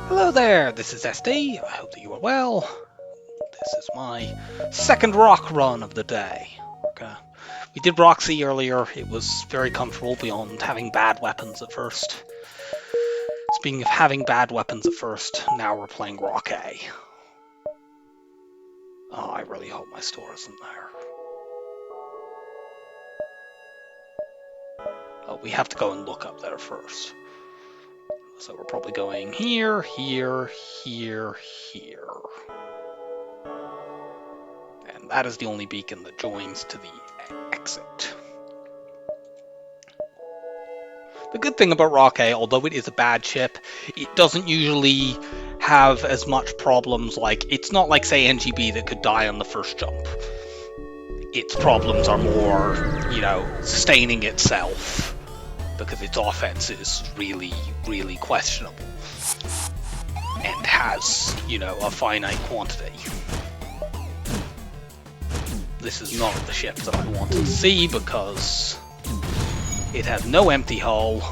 Hello there, this is SD. I hope that you are well. This is my second rock run of the day. Okay. We did Roxy earlier. It was very comfortable beyond having bad weapons at first. Speaking of having bad weapons at first, now we're playing Rock A. Oh, I really hope my store isn't there. Oh, we have to go and look up there first. So we're probably going here, here, here, here. And that is the only beacon that joins to the exit. The good thing about Rock A, although it is a bad ship, it doesn't usually have as much problems. Like, it's not like, say, NGB that could die on the first jump. Its problems are more, sustaining itself, because its offense is really, really questionable. And has, a finite quantity. This is not the ship that I want to see, because it has no empty hull.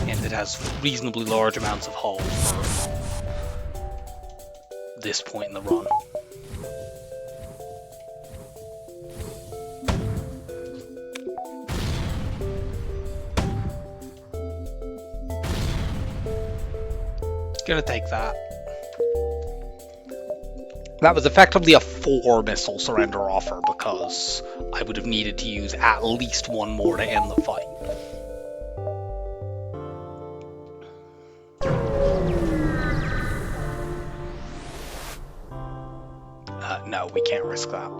And it has reasonably large amounts of hull for this point in the run. Gonna take that. That was effectively a 4-missile surrender offer because I would have needed to use at least one more to end the fight. No, we can't risk that.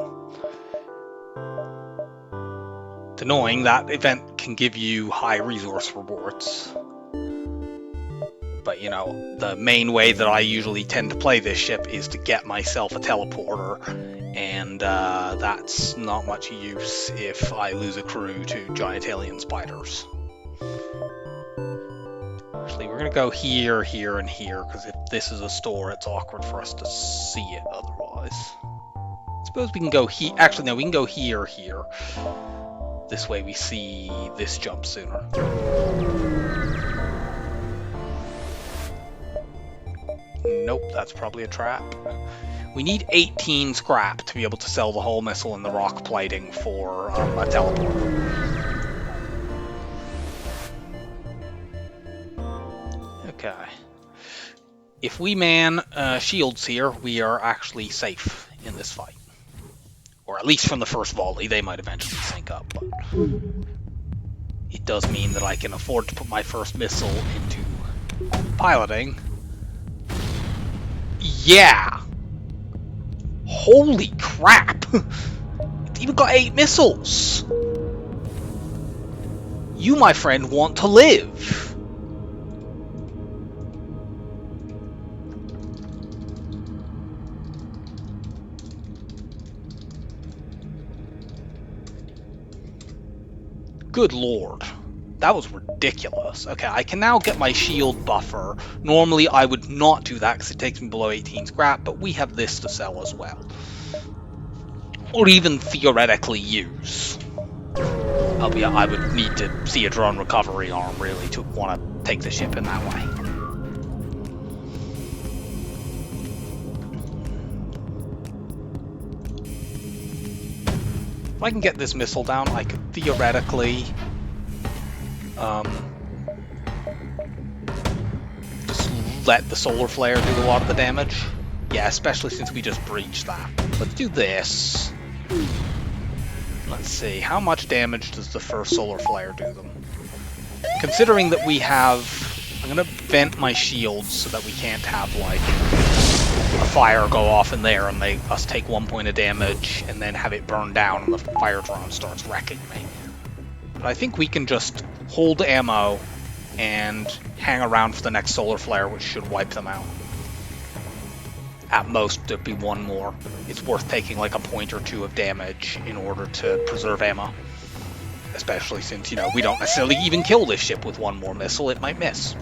It's annoying, that event can give you high resource rewards. But, the main way that I usually tend to play this ship is to get myself a teleporter, and that's not much use if I lose a crew to giant alien spiders. Actually, we're going to go here, here, and here, because if this is a store, it's awkward for us to see it otherwise. I suppose we can go here. Actually, no, we can go here, here. This way we see this jump sooner. Nope, that's probably a trap. We need 18 scrap to be able to sell the hull missile and the rock plating for a teleporter. Okay. If we man shields here, we are actually safe in this fight. Or at least from the first volley. They might eventually sync up, but it does mean that I can afford to put my first missile into piloting. Yeah! Holy crap! It's even got 8 missiles! You, my friend, want to live! Good lord. That was ridiculous. Okay, I can now get my shield buffer. Normally I would not do that because it takes me below 18 scrap, but we have this to sell as well. Or even theoretically use. Albeit I would need to see a drone recovery arm, really, to want to take the ship in that way. If I can get this missile down, I could theoretically just let the solar flare do a lot of the damage. Yeah, especially since we just breached that. Let's do this. Let's see, how much damage does the first solar flare do them? Considering that we have... I'm gonna vent my shields so that we can't have, like, a fire go off in there and us take 1 point of damage and then have it burn down and the fire drone starts wrecking me. But I think we can just hold ammo and hang around for the next solar flare, which should wipe them out. At most, there'd be one more. It's worth taking like a point or two of damage in order to preserve ammo. Especially since, we don't necessarily even kill this ship with one more missile, it might miss.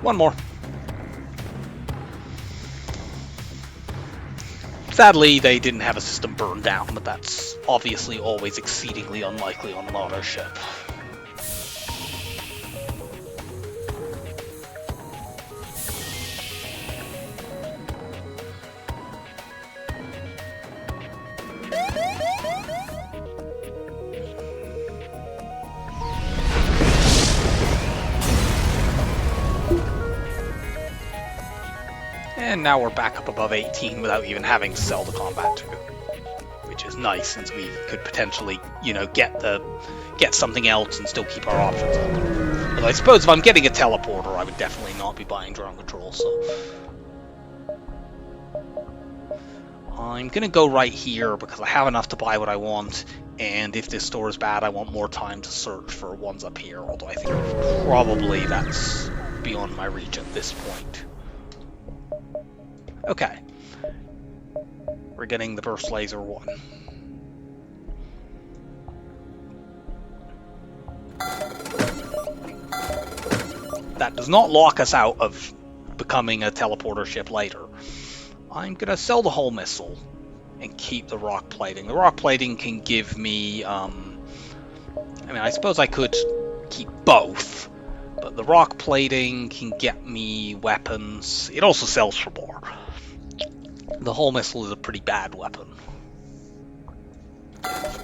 One more. Sadly, they didn't have a system burned down, but that's obviously always exceedingly unlikely on an auto ship. And now we're back up above 18 without even having to sell the combat too, which is nice since we could potentially, you know, get something else and still keep our options open. But I suppose if I'm getting a teleporter, I would definitely not be buying drone control. So I'm gonna go right here because I have enough to buy what I want. And if this store is bad, I want more time to search for ones up here. Although I think probably that's beyond my reach at this point. Okay, we're getting the burst laser 1. That does not lock us out of becoming a teleporter ship later. I'm gonna sell the hull missile and keep the rock plating. The rock plating can give me, I mean, I suppose I could keep both, but the rock plating can get me weapons. It also sells for more. The hull missile is a pretty bad weapon.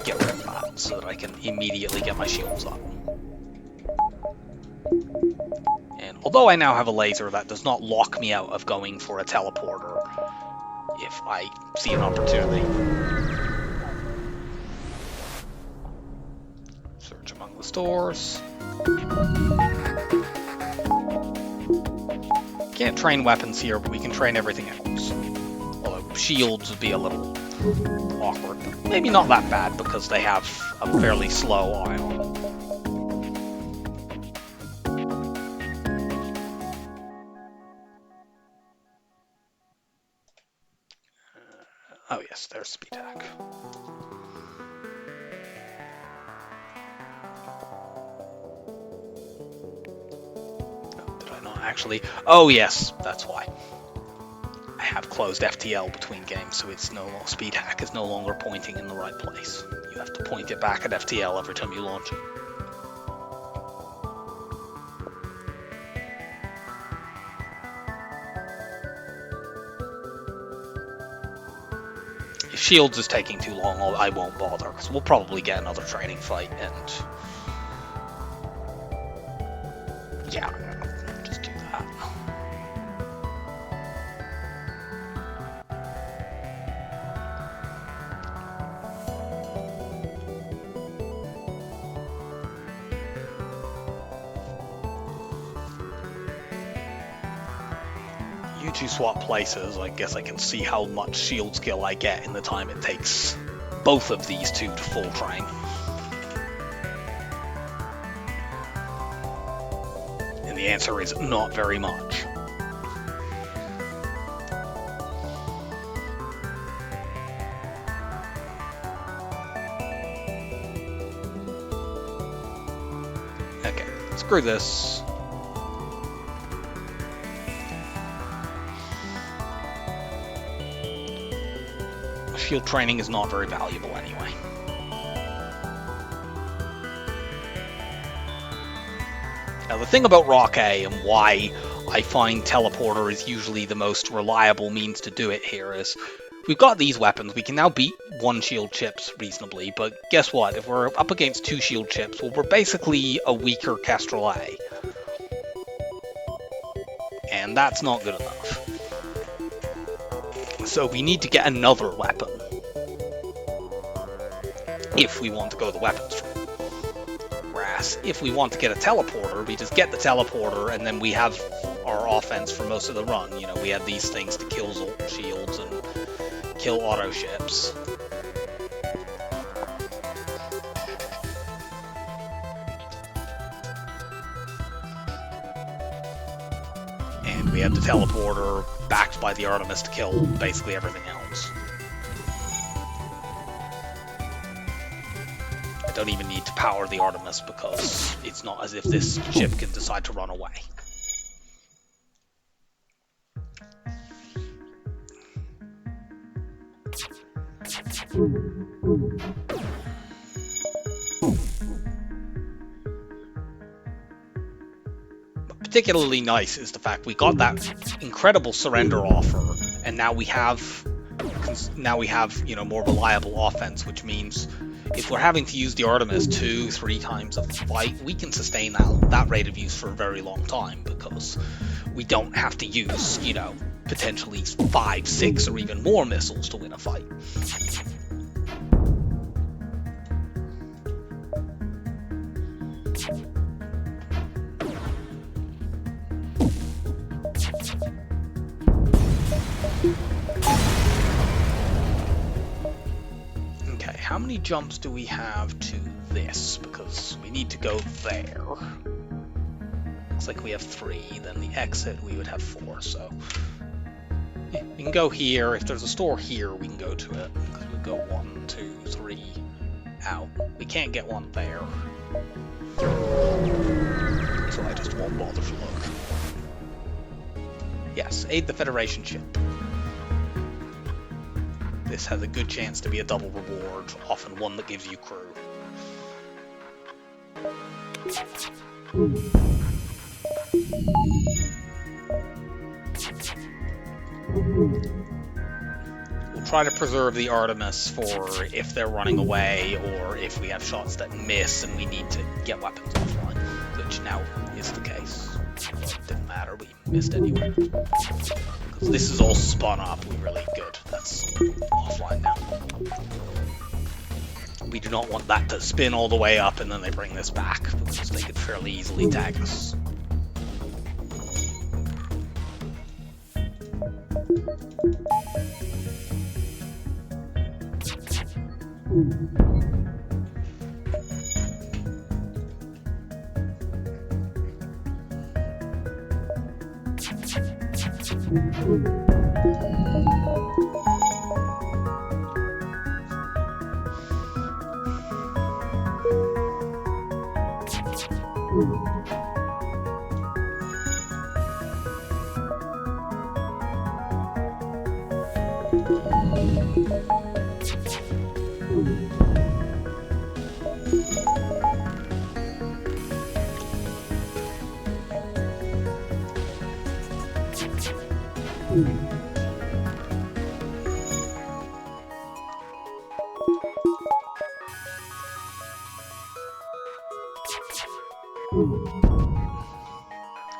Get rid of that so that I can immediately get my shields up. And although I now have a laser, that does not lock me out of going for a teleporter if I see an opportunity. Search among the stores. Can't train weapons here, but we can train everything else. Although shields would be a little awkward. Maybe not that bad because they have a fairly slow ion. Oh yes, there's speed hack. Did I not actually? Oh yes, that's why. I have closed FTL between games, so it's no longer, speed hack is no longer pointing in the right place. You have to point it back at FTL every time you launch it. If Shields is taking too long, I won't bother, because we'll probably get another training fight, and yeah, just do that. You two swap places, I guess I can see how much shield skill I get in the time it takes both of these two to full train. And the answer is not very much. Okay, screw this. Shield training is not very valuable anyway. Now the thing about Rock A and why I find teleporter is usually the most reliable means to do it here is we've got these weapons. We can now beat one shield chips reasonably, but guess what? If we're up against two shield chips, well, we're basically a weaker Kestrel A. And that's not good enough. So we need to get another weapon if we want to go the weapons route. Whereas if we want to get a teleporter, we just get the teleporter and then we have our offense for most of the run. You know, we have these things to kill Zoltan shields and kill auto ships. And we have the teleporter backed by the Artemis to kill basically everything else. I don't even need to power the Artemis because it's not as if this ship can decide to run away. Particularly nice is the fact we got that incredible surrender offer, and now we have more reliable offense, which means if we're having to use the Artemis 2-3 times a fight, we can sustain that rate of use for a very long time, because we don't have to use, potentially 5, 6, or even more missiles to win a fight. Okay, how many jumps do we have to this? Because we need to go there. Looks like we have 3, then the exit we would have 4, so we can go here. If there's a store here, we can go to it, because we go 1, 2, 3 out. We can't get one there, so I just won't bother to look. Yes, aid the Federation ship. This has a good chance to be a double reward, often one that gives you crew. We'll try to preserve the Artemis for if they're running away, or if we have shots that miss and we need to get weapons offline, which now is the case. Well, it didn't matter, we missed anyway. Because this is all spun up, we really good. That's offline now. We do not want that to spin all the way up and then they bring this back, because they could fairly easily tag us.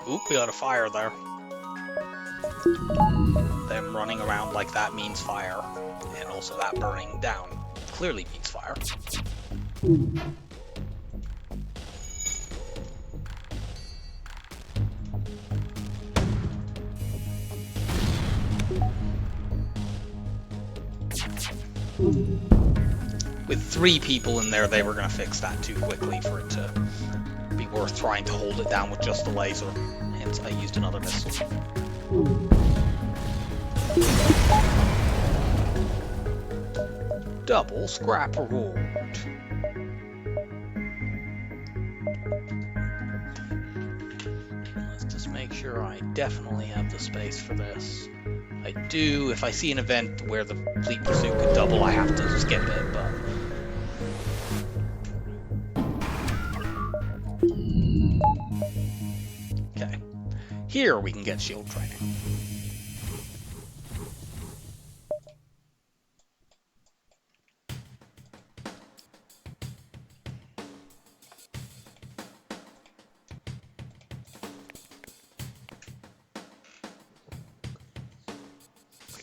Oop, we got a fire there. Them running around like that means fire, and also that burning down clearly means fire. With 3 people in there, they were going to fix that too quickly for it to be worth trying to hold it down with just the laser. Hence, I used another missile. Double scrap reward. Let's just make sure I definitely have the space for this. I do. If I see an event where the fleet pursuit could double, I have to skip it, but... Okay. Here we can get shield training.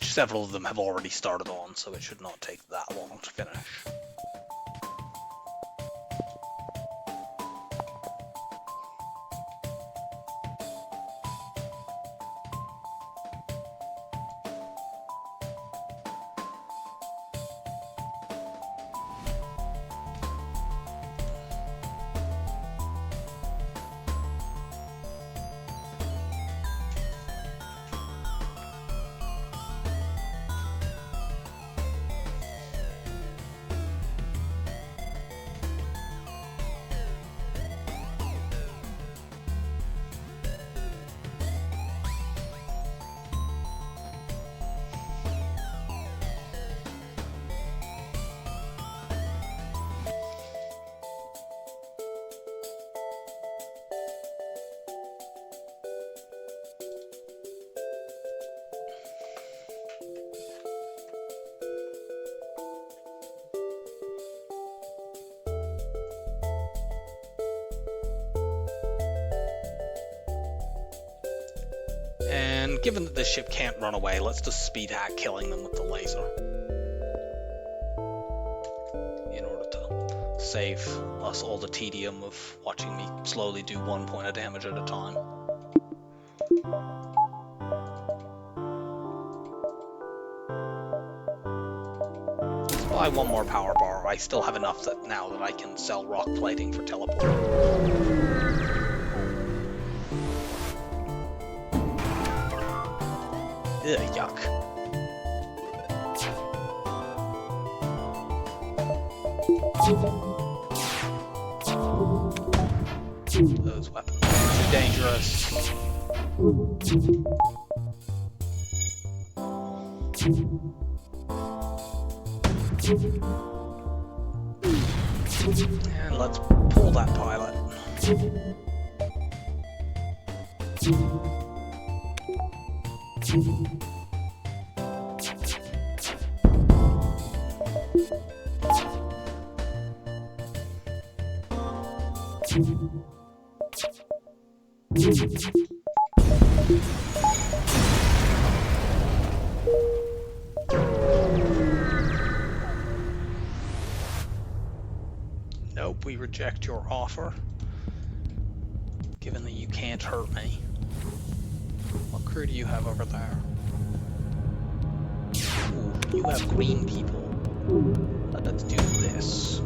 Several of them have already started on, so it should not take that long to finish. given that this ship can't run away, let's just speed hack killing them with the laser. In order to save us all the tedium of watching me slowly do 1 point of damage at a time. Let's buy one more power bar. I still have enough that now that I can sell rock plating for teleport. Ugh, yuck. Those weapons are too dangerous. And let's pull that pilot. Nope, we reject your offer, given that you can't hurt me. What crew do you have over there? Ooh, you have green people. Let's do this.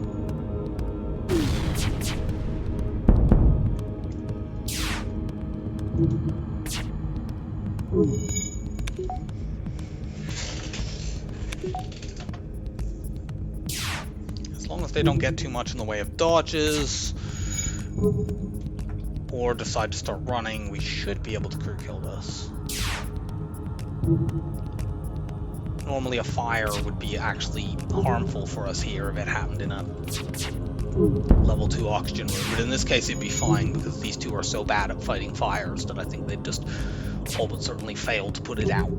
As long as they don't get too much in the way of dodges or decide to start running, we should be able to crew kill this. Normally a fire would be actually harmful for us here if it happened in a level 2 oxygen room, but in this case it'd be fine because these two are so bad at fighting fires that I think they'd just all but certainly fail to put it out.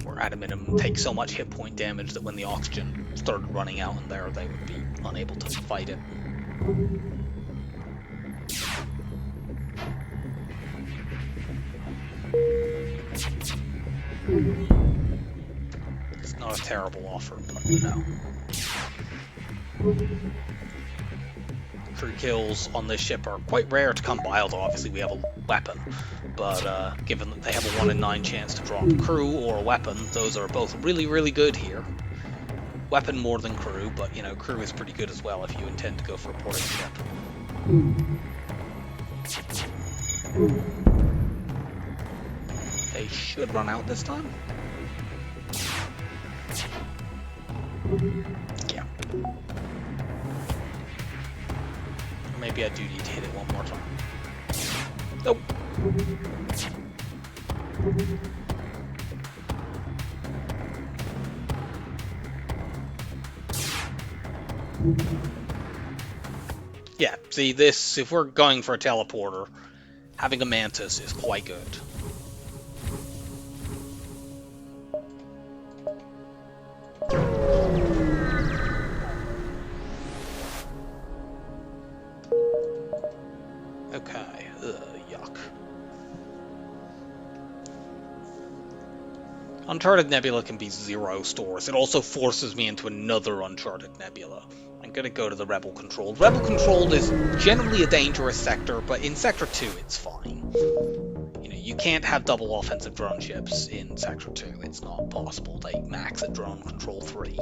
Or at a minimum take so much hit point damage that when the oxygen started running out in there they would be unable to fight it. It's not a terrible offer, but no. Crew kills on this ship are quite rare to come by, although obviously we have a weapon. But given that they have a 1 in 9 chance to drop crew or a weapon, those are both really, really good here. Weapon more than crew, but you know, crew is pretty good as well if you intend to go for a porting ship. They should run out this time. Yeah. Maybe I do need to hit it one more time. Nope. Yeah, see this, if we're going for a teleporter, having a mantis is quite good. Okay, yuck. Uncharted Nebula can be 0 stores. It also forces me into another Uncharted Nebula. I'm gonna go to the Rebel Controlled. Rebel Controlled is generally a dangerous sector, but in Sector 2 it's fine. You know, you can't have double offensive drone ships in Sector 2. It's not possible. They max at Drone Control 3.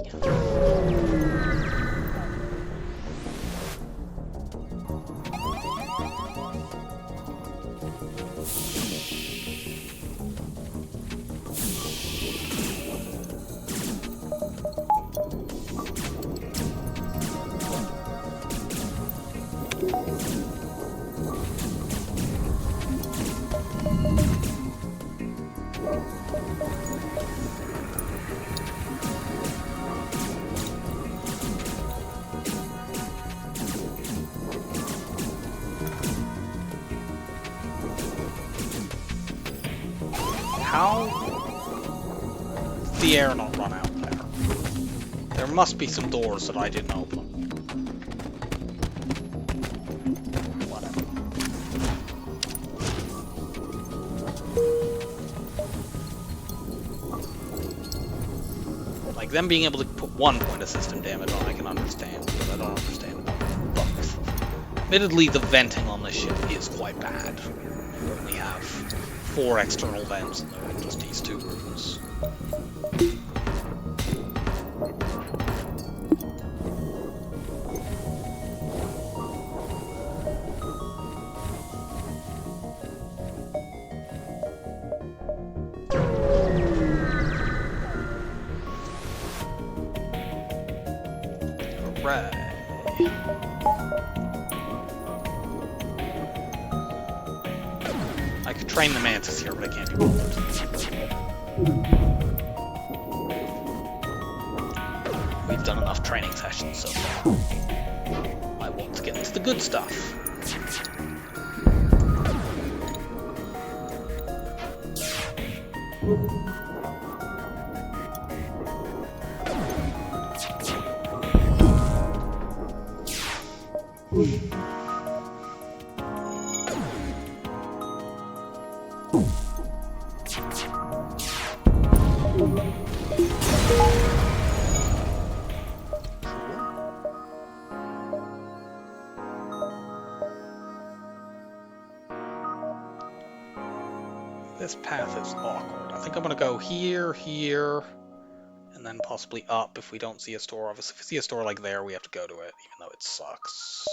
How did the air not run out there? There must be some doors that I didn't open. Whatever. them being able to put 1 point of system damage on, I can understand, but I don't understand about both. Admittedly, the venting on this ship is quite bad. We only have 4 external vents and there are just these 2 rooms. Hooray. I could train the Mantis here, but I can't be bothered. We've done enough training sessions so far. I want to get into the good stuff. This path is awkward. I think I'm gonna go here, here, and then possibly up if we don't see a store. Obviously, if we see a store like there, we have to go to it, even though it sucks.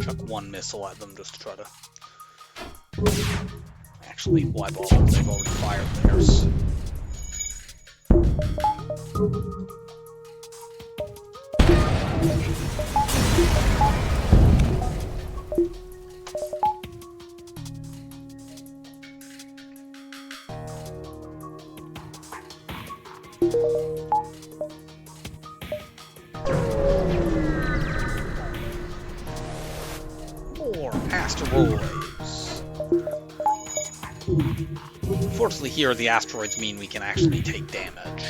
Chuck 1 missile at them just to try to... Actually, why bother? They've already fired theirs. More asteroids. Unfortunately here, the asteroids mean we can actually take damage.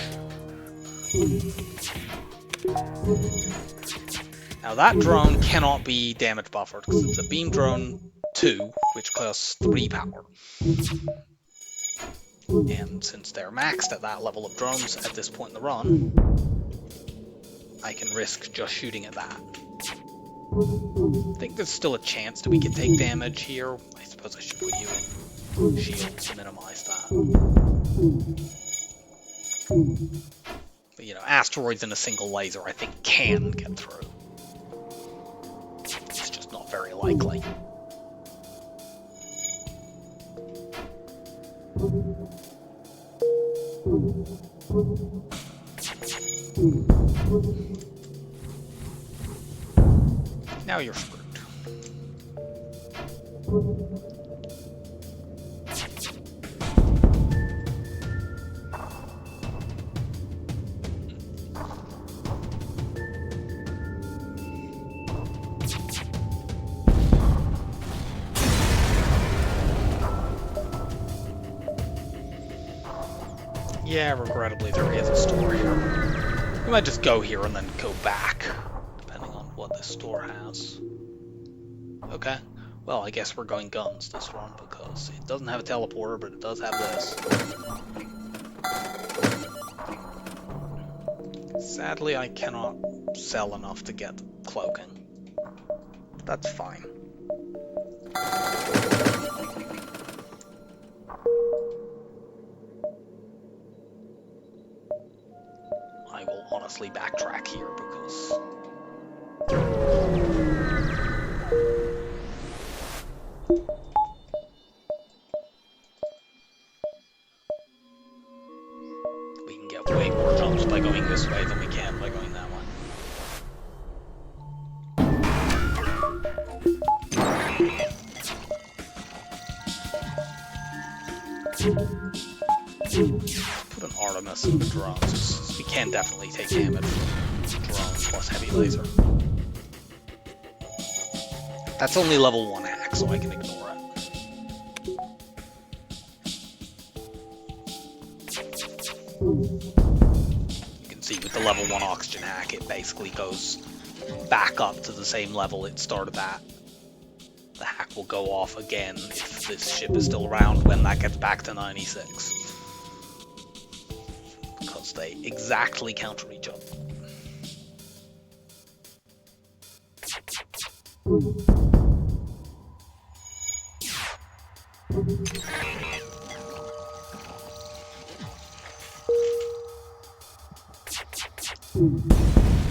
Now that drone cannot be damage buffered because it's a beam drone 2, which costs 3 power. And since they're maxed at that level of drones at this point in the run, I can risk just shooting at that. I think there's still a chance that we can take damage here. I suppose I should put you in shield to minimize that. But, you know, asteroids in a single laser I think can get through. It's just not very likely. Now you're screwed. Yeah, regrettably there is a store here. We might just go here and then go back, depending on what this store has. Okay, well I guess we're going guns this run, because it doesn't have a teleporter, but it does have this. Sadly, I cannot sell enough to get cloaking. That's fine. I will honestly backtrack here because... we can get way more jumps by going this way than we can by going that way. Put an Artemis in the drones. We can definitely take damage from drones plus heavy laser. That's only level 1 hack, so I can ignore it. You can see with the level 1 oxygen hack, it basically goes back up to the same level it started at. The hack will go off again if this ship is still around when that gets back to 96. Because they exactly counter each other.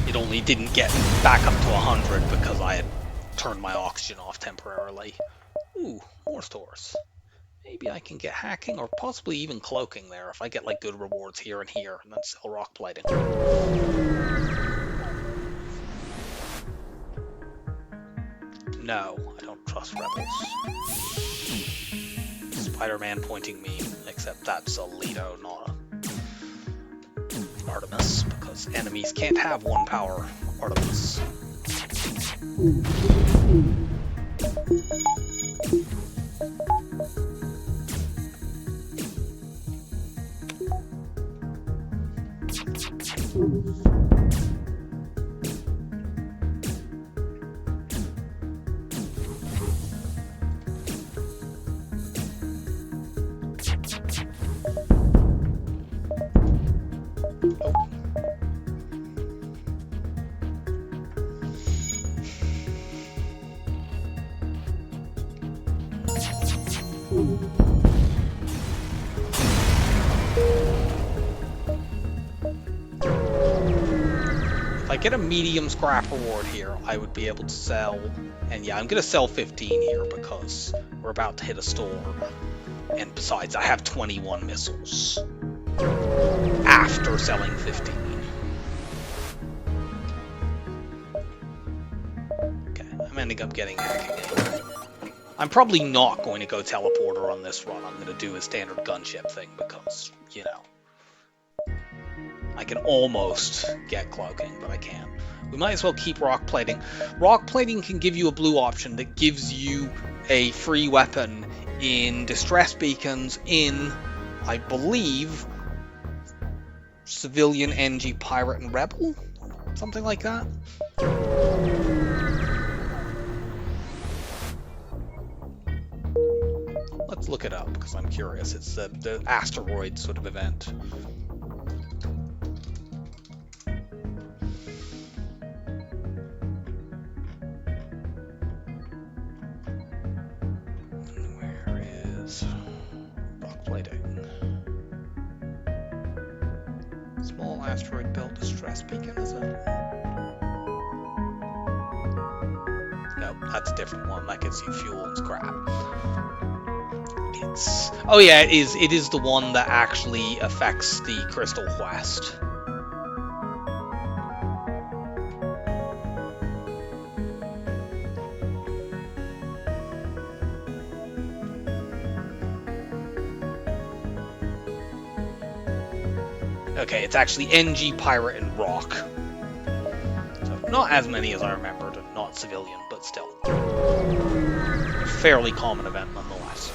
It only didn't get back up to 100 because I had turned my oxygen off temporarily. Ooh, more stores. Maybe I can get hacking or possibly even cloaking there if I get like good rewards here and here and then sell rock plating. No, I don't trust rebels. Spider-Man pointing me, except that's a Leto, not a Artemis, because enemies can't have one power Artemis. If I get a medium scrap reward here, I would be able to sell, and yeah, I'm going to sell 15 here because we're about to hit a storm, and besides, I have 21 missiles after selling 15. Okay, I'm ending up getting hacking. I'm probably not going to go teleporter on this run. I'm going to do a standard gunship thing because, you know, I can almost get cloaking, but I can't. We might as well keep rock plating. Rock plating can give you a blue option that gives you a free weapon in distress beacons in, I believe, civilian, NG, pirate, and rebel? Something like that. Let's look it up because I'm curious. It's the asteroid sort of event. Where is rock plating? Small asteroid belt distress beacon, is it? No, that's a different one. That gets you fuel and scrap. Oh yeah, it is. It is the one that actually affects the crystal quest. Okay, it's actually NG, pirate, and rock. So not as many as I remembered, and not civilian, but still. A fairly common event nonetheless.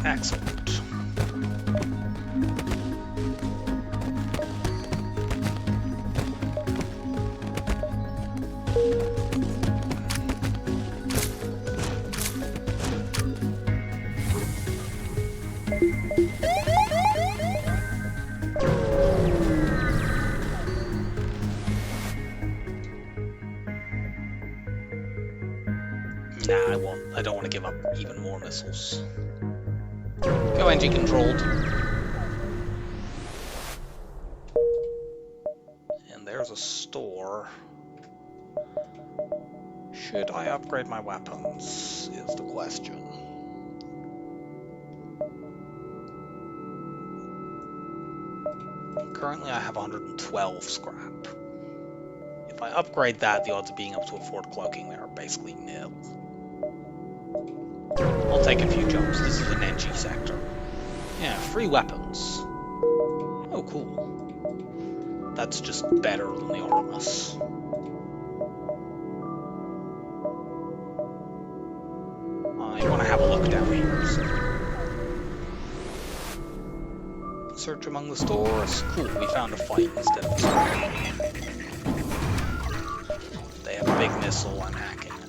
Excellent. Nah, I won't. I don't want to give up even more missiles. Go NG controlled. And there's a store. Should I upgrade my weapons, is the question. Currently I have 112 scrap. If I upgrade that, the odds of being able to afford cloaking there are basically nil. I'll take a few jumps. This is an NG sector. Yeah, free weapons. Oh, cool. That's just better than the Artemis. I want to have a look down here. So. Search among the stores. Cool, we found a fight instead of a store. They have a big missile, I'm hacking it.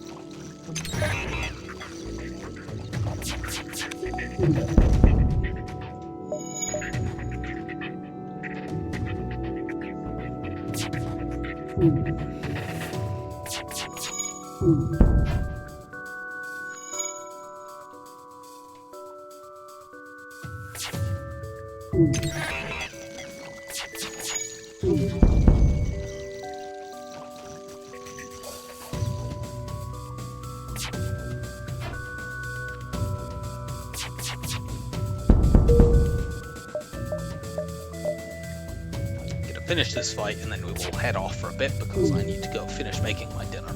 Finish this fight and then we will head off for a bit because I need to go finish making my dinner.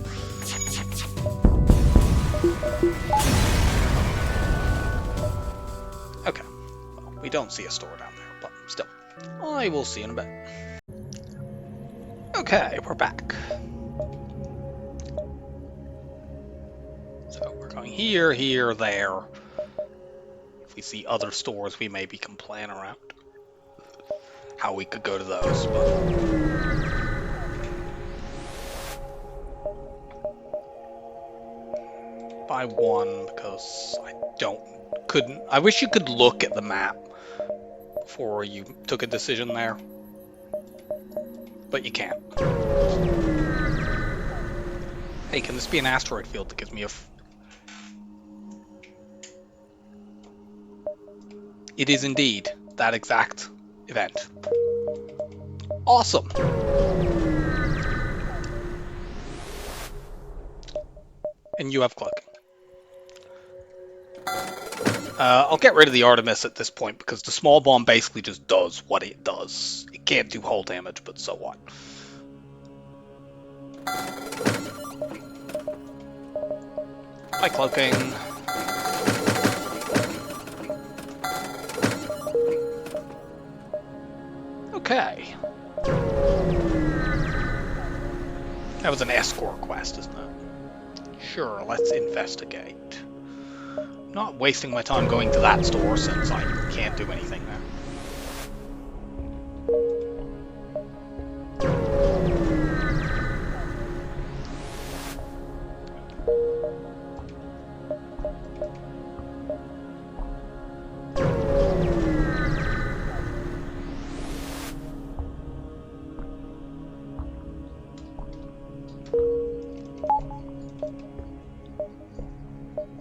Okay, well, we don't see a store down there, but still, I will see you in a bit. Okay, we're back. So we're going here, here, there. If we see other stores, we maybe can plan around how we could go to those, but by one because I wish you could look at the map before you took a decision there, but you can't. Hey, can this be an asteroid field that gives me a It is indeed that exact event. Awesome. And you have cloaking. I'll get rid of the Artemis at this point because the small bomb basically just does what it does. It can't do hull damage, but so what? By cloaking. Okay. That was an escort quest, isn't it? Sure, let's investigate. Not wasting my time going to that store since I can't do anything there.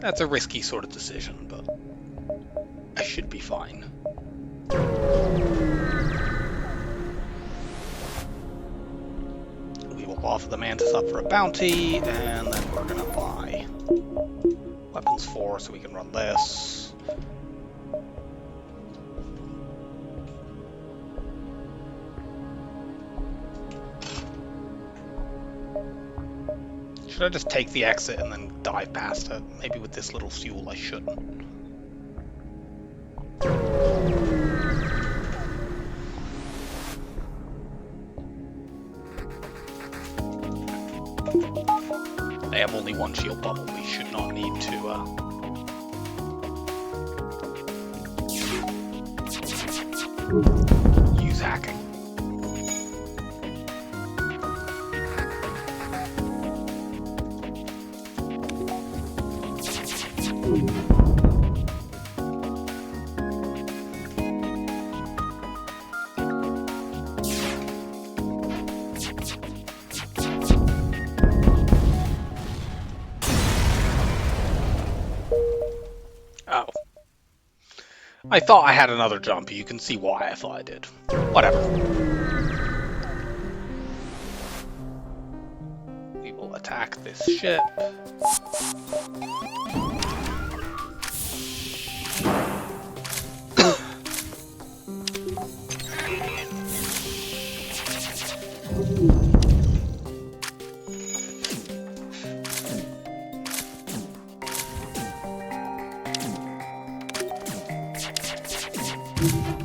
That's a risky sort of decision, but I should be fine. We will offer the Mantis up for a bounty, and then we're gonna buy weapons 4 so we can run this. Should I just take the exit and then dive past it? Maybe with this little fuel I shouldn't. They have only one shield bubble. We should not need to use hacking. Oh. I thought I had another jump. You can see why I thought I did. Whatever. We will attack this ship.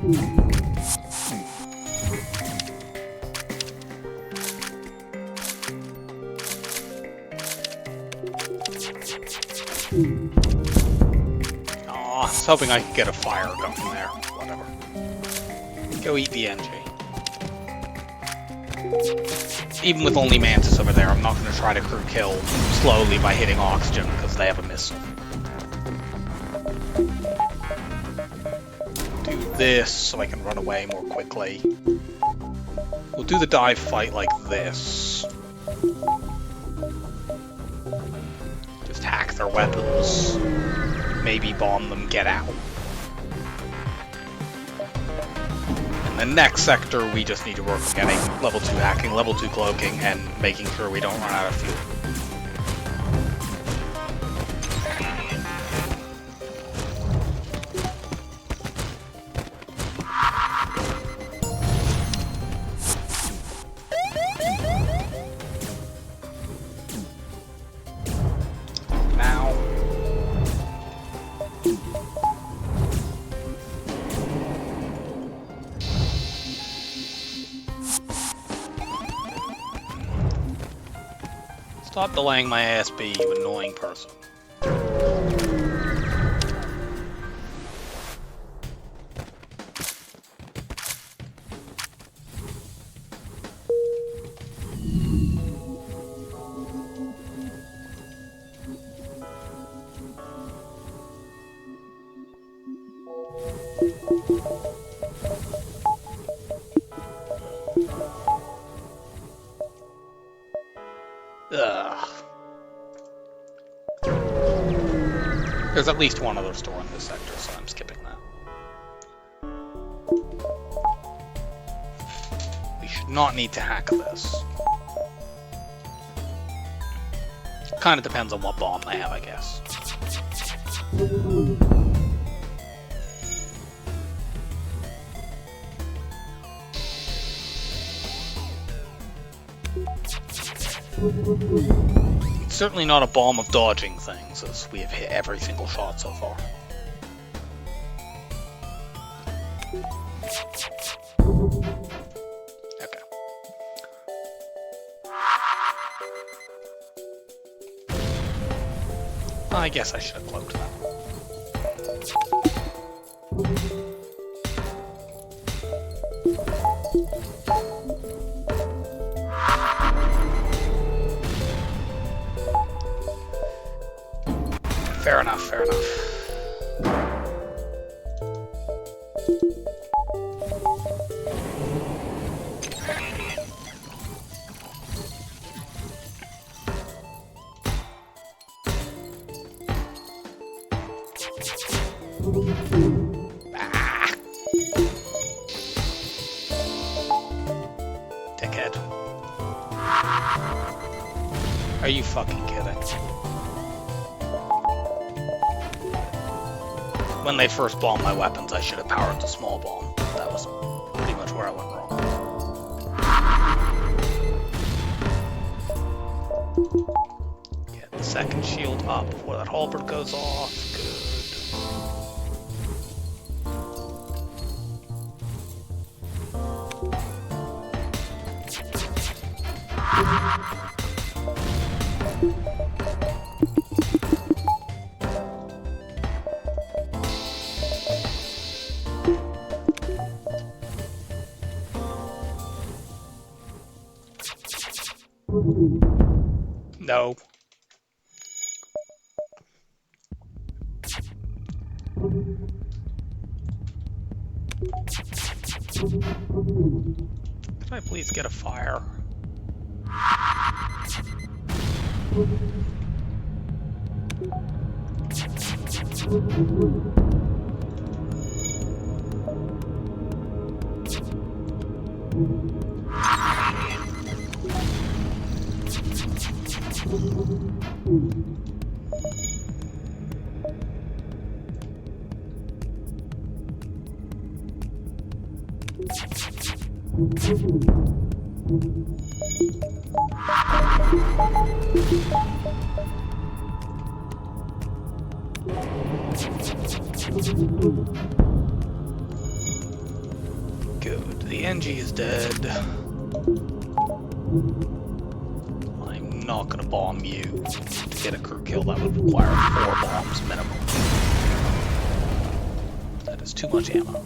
Aw, I was hoping I could get a fire going there. Whatever. Go eat the NG. Even with only Mantis over there, I'm not going to try to crew kill slowly by hitting oxygen, because they have a missile. Do this so I can run away more quickly. We'll do the dive fight like this. Just hack their weapons. Maybe bomb them, get out. In the next sector, we just need to work on getting level 2 hacking, level 2 cloaking, and making sure we don't run out of fuel. Stop delaying my ASB, you annoying person. Ugh. There's at least one other store in this sector, so I'm skipping that. We should not need to hack this. Kind of depends on what bomb they have, I guess. It's certainly not a bomb of dodging things, as we have hit every single shot so far. Okay. I guess I should have cloaked that. Fair enough, fair enough. Ah. Dickhead. Are you fucking kidding? When they first bombed my weapons, I should have powered the small bomb. That was pretty much where I went wrong. Get the second shield up before that halberd goes off. Good. No. Can I please get a fire? the NG is dead. I'm not gonna bomb you. To get a crew kill, that would require 4 bombs minimum. That is too much ammo.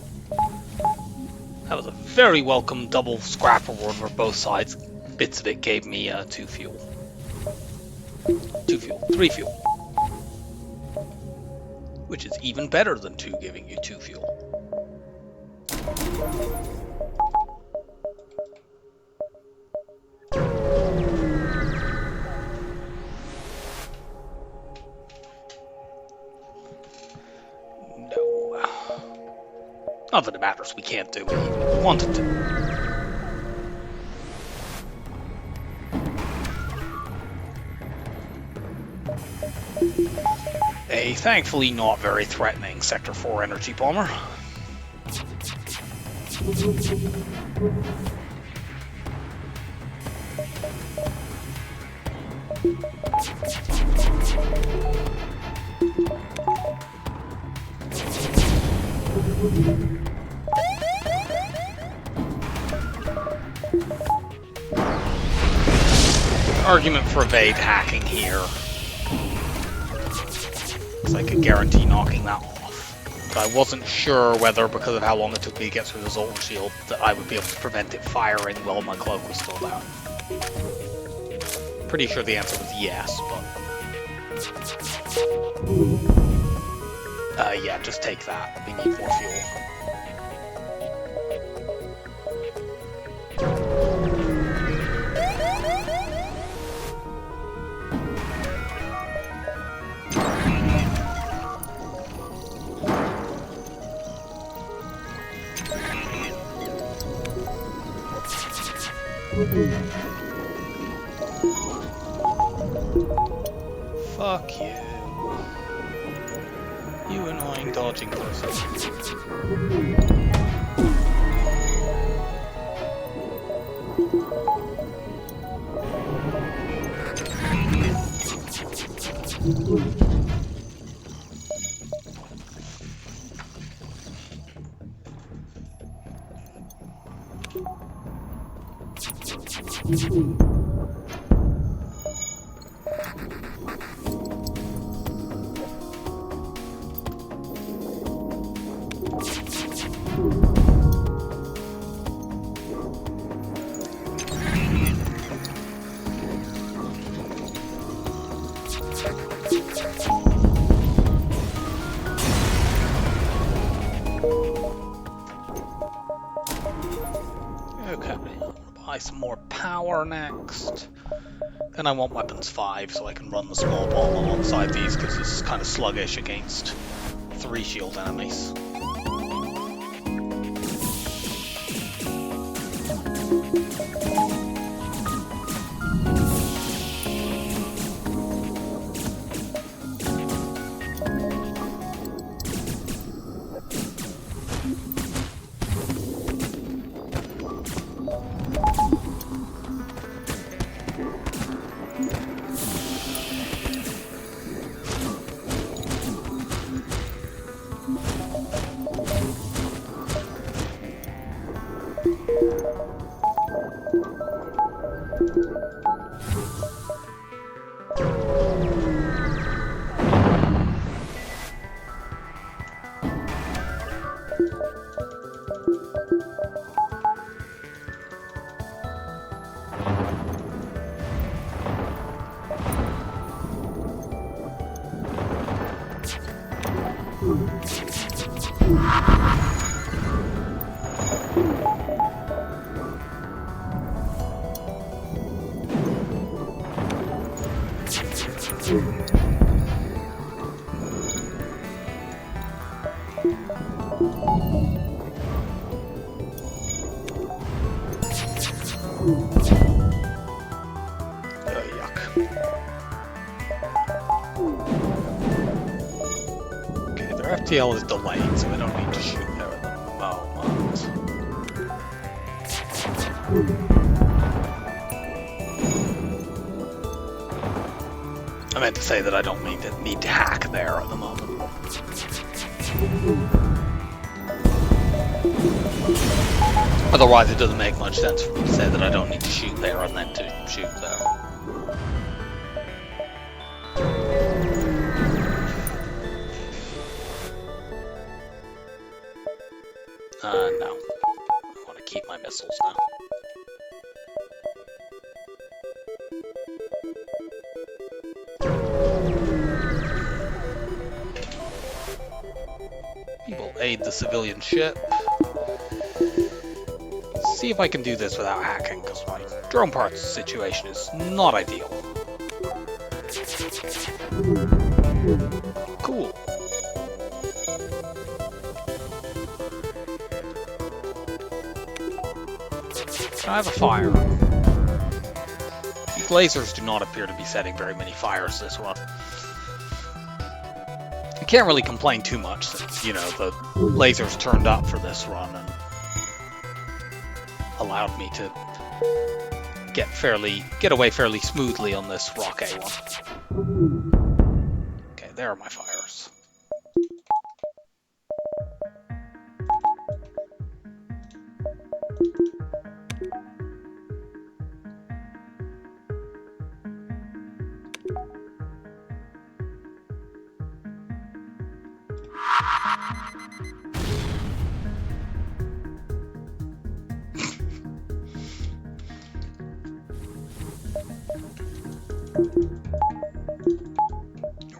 That was a very welcome double scrap reward for both sides. Bits of it gave me 2 fuel. 2 fuel. 3 fuel. Which is even better than 2 giving you 2 fuel. No. Not that it matters, we can't do it even if we wanted to. A thankfully not very threatening Sector 4 energy bomber. Argument for evade hacking here. I could guarantee knocking that off. But I wasn't sure whether, because of how long it took me to get through the Zoltan shield, that I would be able to prevent it firing while my cloak was still down. Pretty sure the answer was yes, but... yeah, just take that. We need more fuel. Fuck you. You annoying dodging person. Some more power next. Then I want weapons 5 so I can run the small bomb alongside these because this is kind of sluggish against 3 shield enemies. FTL is delayed, so I don't need to shoot there at the moment. I meant to say that I don't need to hack there at the moment. Otherwise, it doesn't make much sense for me to say that I don't need to shoot there and then to shoot there. No. I want to keep my missiles now. We will aid the civilian ship. See if I can do this without hacking, because my drone parts situation is not ideal. Cool. I have a fire. These lasers do not appear to be setting very many fires this run. I can't really complain too much since, you know, the lasers turned up for this run and allowed me to get away fairly smoothly on this Rock A1. Okay, there are my fires.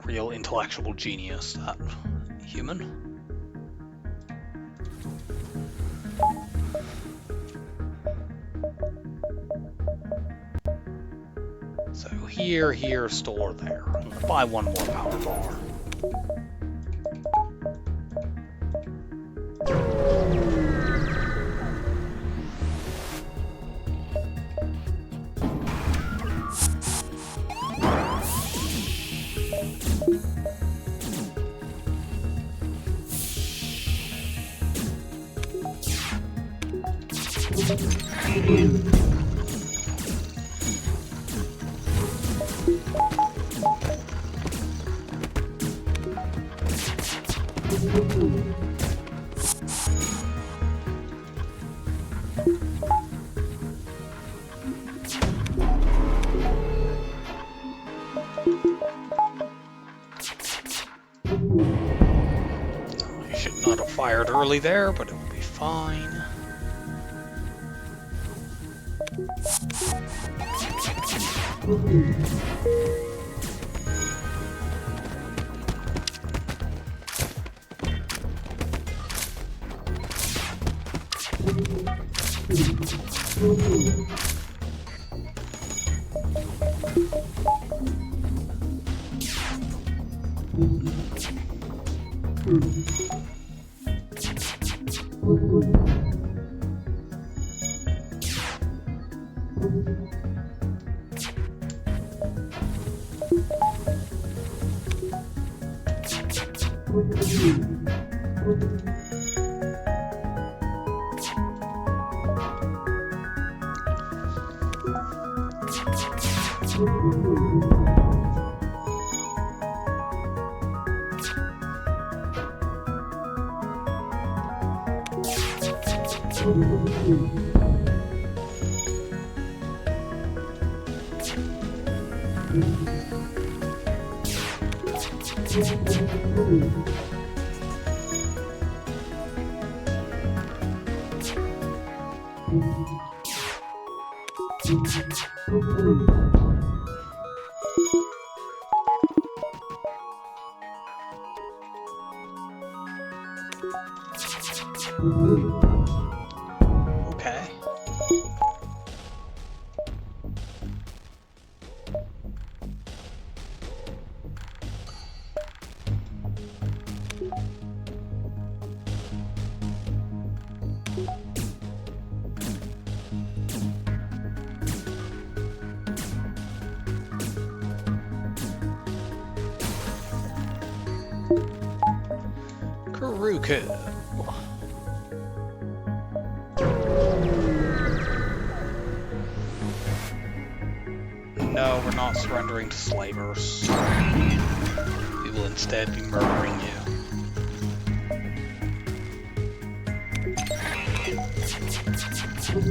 Real intellectual genius, that human. So here, store there. I'm gonna buy one more power bar. I should not have fired early there, but it will be fine. Okay. Karuku. No, we're not surrendering to slavers. We will instead be murdering you. We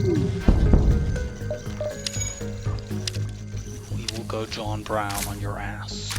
will go John Brown on your ass.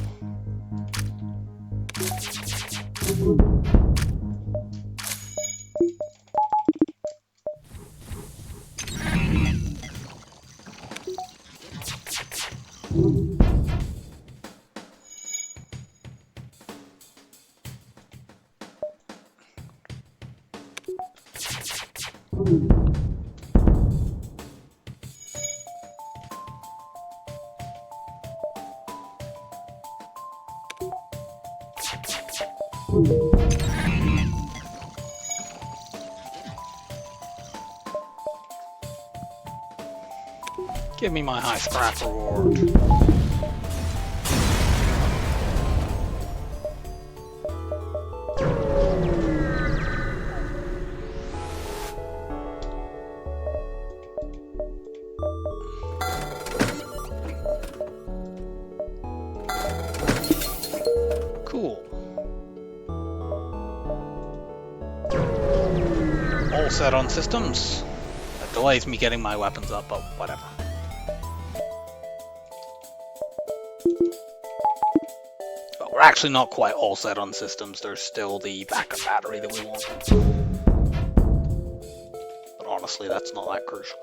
Give me my high scrap reward. Cool. All set on systems. That delays me getting my weapons up, but whatever. But we're actually not quite all set on systems. There's still the backup battery that we want. But honestly, that's not that crucial.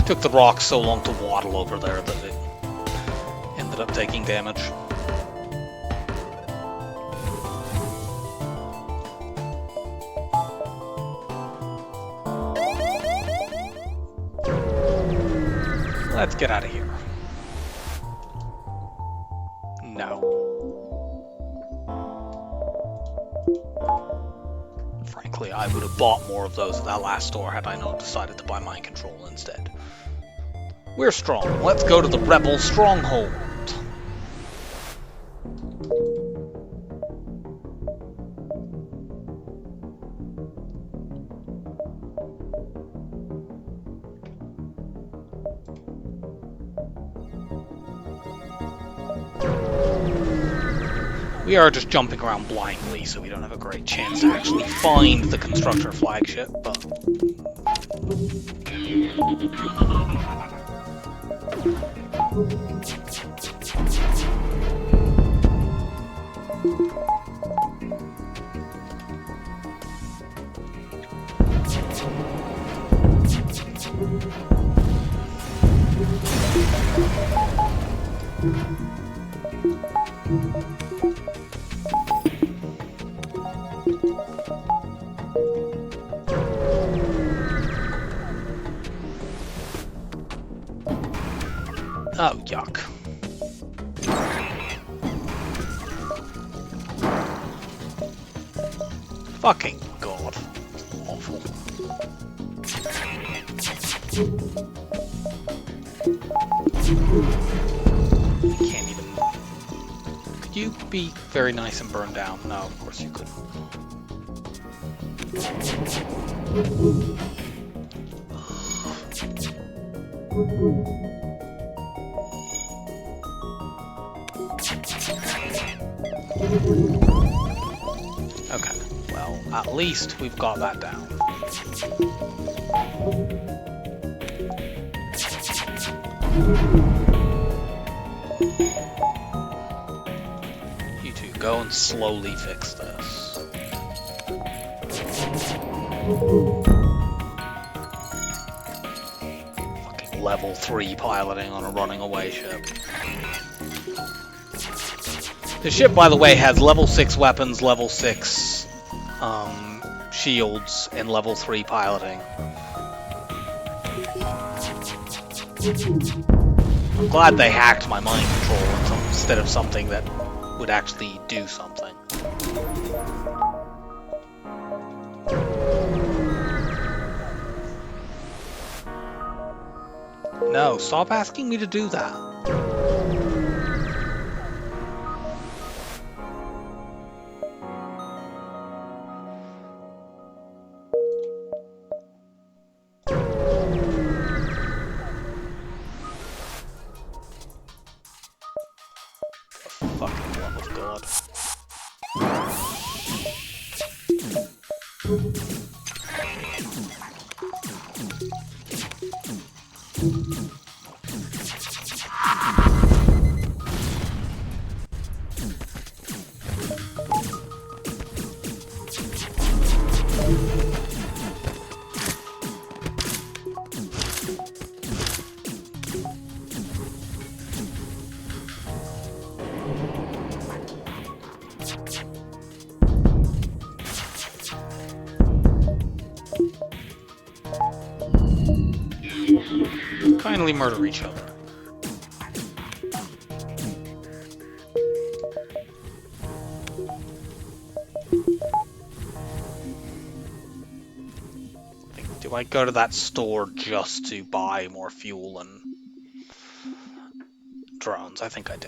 Took the rock so long to waddle over there that it ended up taking damage. Let's get out of here. No. Frankly, I would have bought more of those at that last store had I not decided to buy mind control instead. We're strong. Let's go to the rebel stronghold. We are just jumping around blindly, so we don't have a great chance to actually find the constructor flagship, but... Oh, yuck. Fucking God. Awful. I can't even... Could you be very nice and burn down? No, of course you couldn't. Okay, well, at least we've got that down. You two go and slowly fix this. Fucking level 3 piloting on a running away ship. The ship, by the way, has level 6 weapons, level 6 shields, and level 3 piloting. I'm glad they hacked my mind control instead of something that would actually do something. No, stop asking me to do that. Fucking love of God. Kindly murder each other. Do I go to that store just to buy more fuel and drones? I think I do.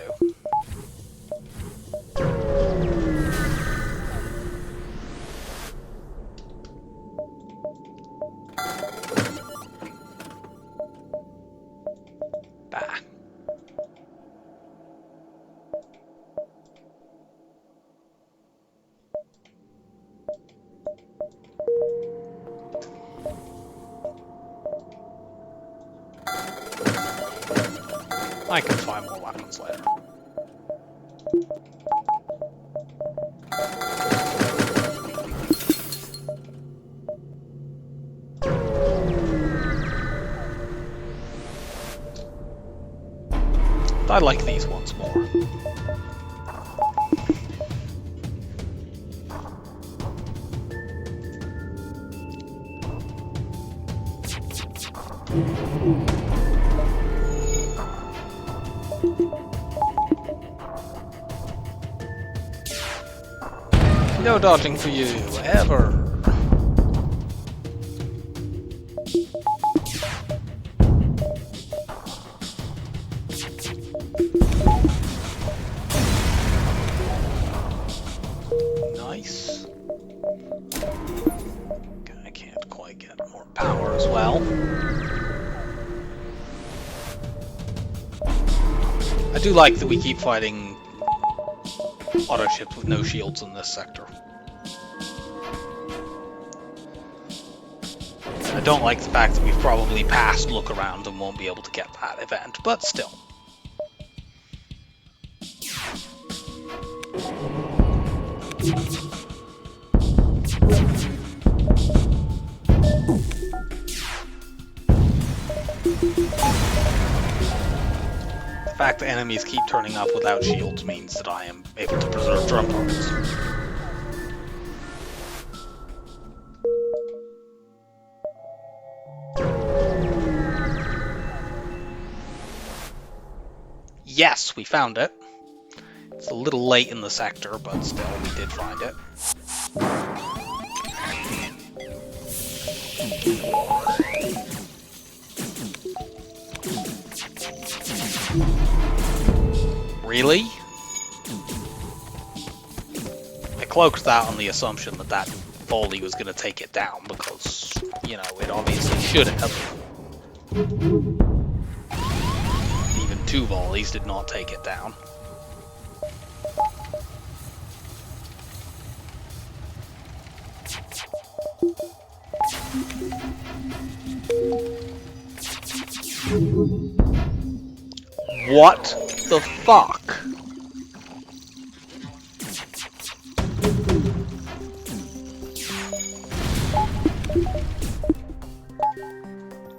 Bah. I can find more weapons later. I like these ones more. No dodging for you, ever. Nice. Okay, I can't quite get more power as well. I do like that we keep fighting auto ships with no shields in this sector. I don't like the fact that we've probably passed look around and won't be able to get that event, but still. The fact that enemies keep turning up without shields means that I am able to preserve drum parts. Yes, we found it. It's a little late in the sector, but still, we did find it. Really? I cloaked that on the assumption that that volley was going to take it down, because, you know, it obviously should have. Even 2 volleys did not take it down. What the fuck?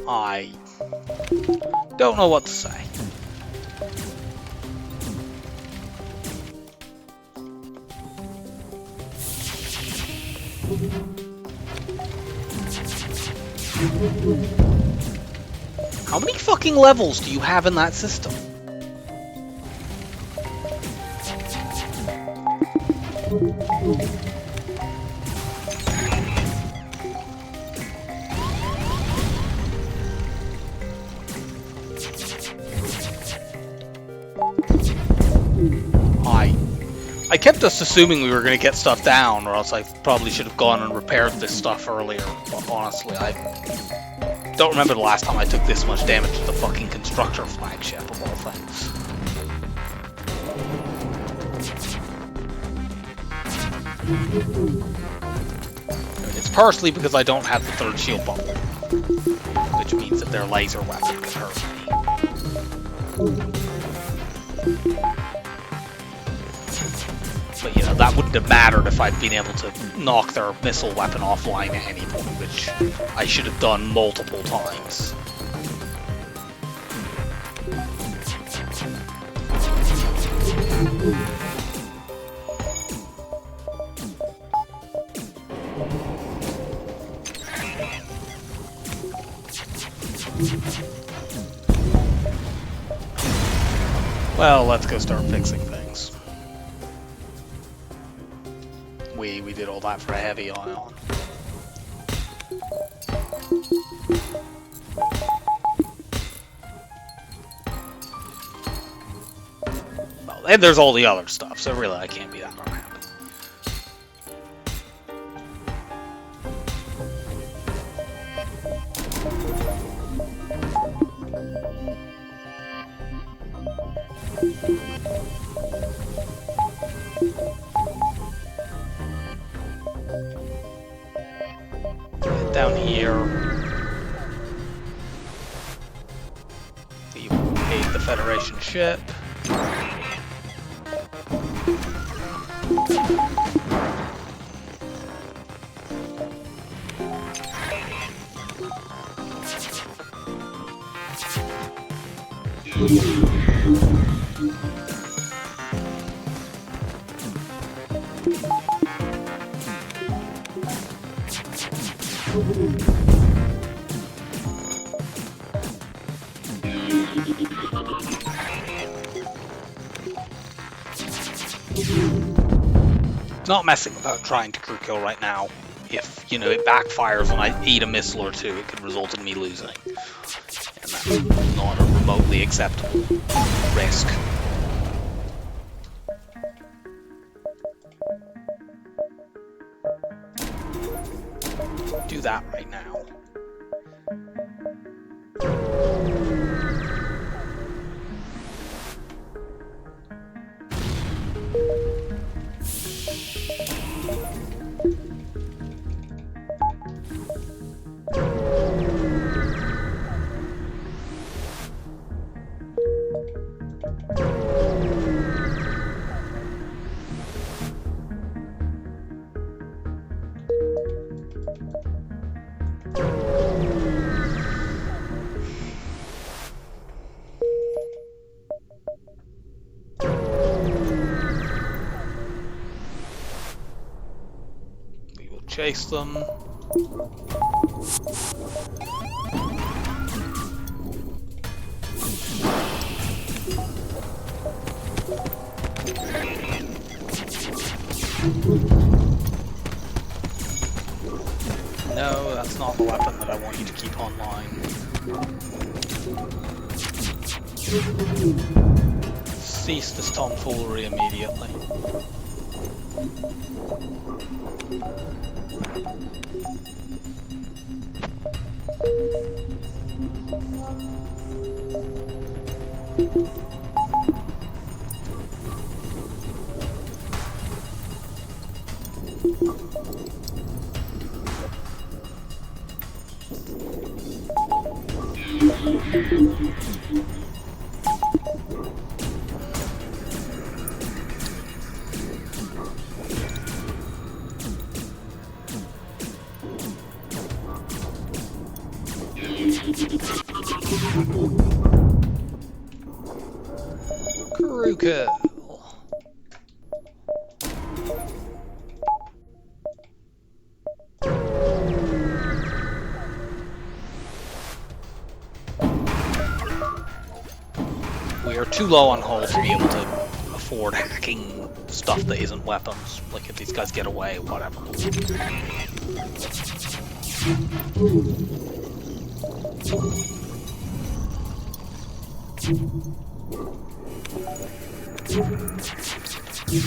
I don't know what to say. How many fucking levels do you have in that system? I kept us assuming we were going to get stuff down, or else I probably should have gone and repaired this stuff earlier. But honestly, I don't remember the last time I took this much damage to the fucking constructor flagship, of all things. It's partially because I don't have the third shield bubble, which means that their laser weapon can hurt me. But, you know, that wouldn't have mattered if I'd been able to knock their missile weapon offline at any point, which I should have done multiple times. Well, let's go start fixing things. We did all that for a heavy ion. Well, and there's all the other stuff, so really I can't be that unhappy. Down here, we paid the Federation ship. Not messing about trying to crew kill right now. If, you know, it backfires and I eat a missile or two, it could result in me losing. And that's not a remotely acceptable risk. Do that right now. Chase them. No, that's not the weapon that I want you to keep online. Cease this tomfoolery immediately. Crew kill. We are too low on hull to be able to afford hacking stuff that isn't weapons. Like if these guys get away, whatever. Give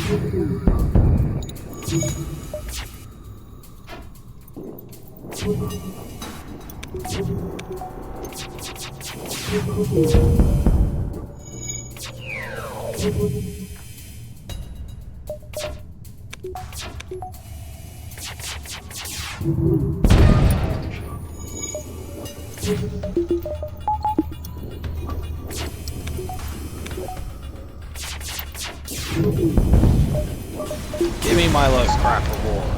me my low scrap reward.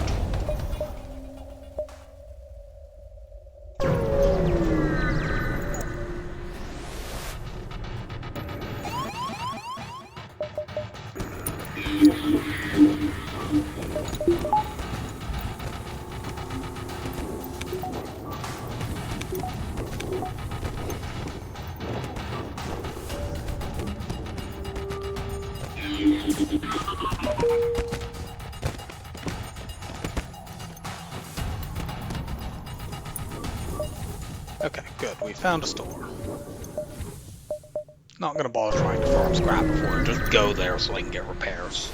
Okay, good. We found a store. Not gonna bother trying to farm scrap before, just go there so I can get repairs.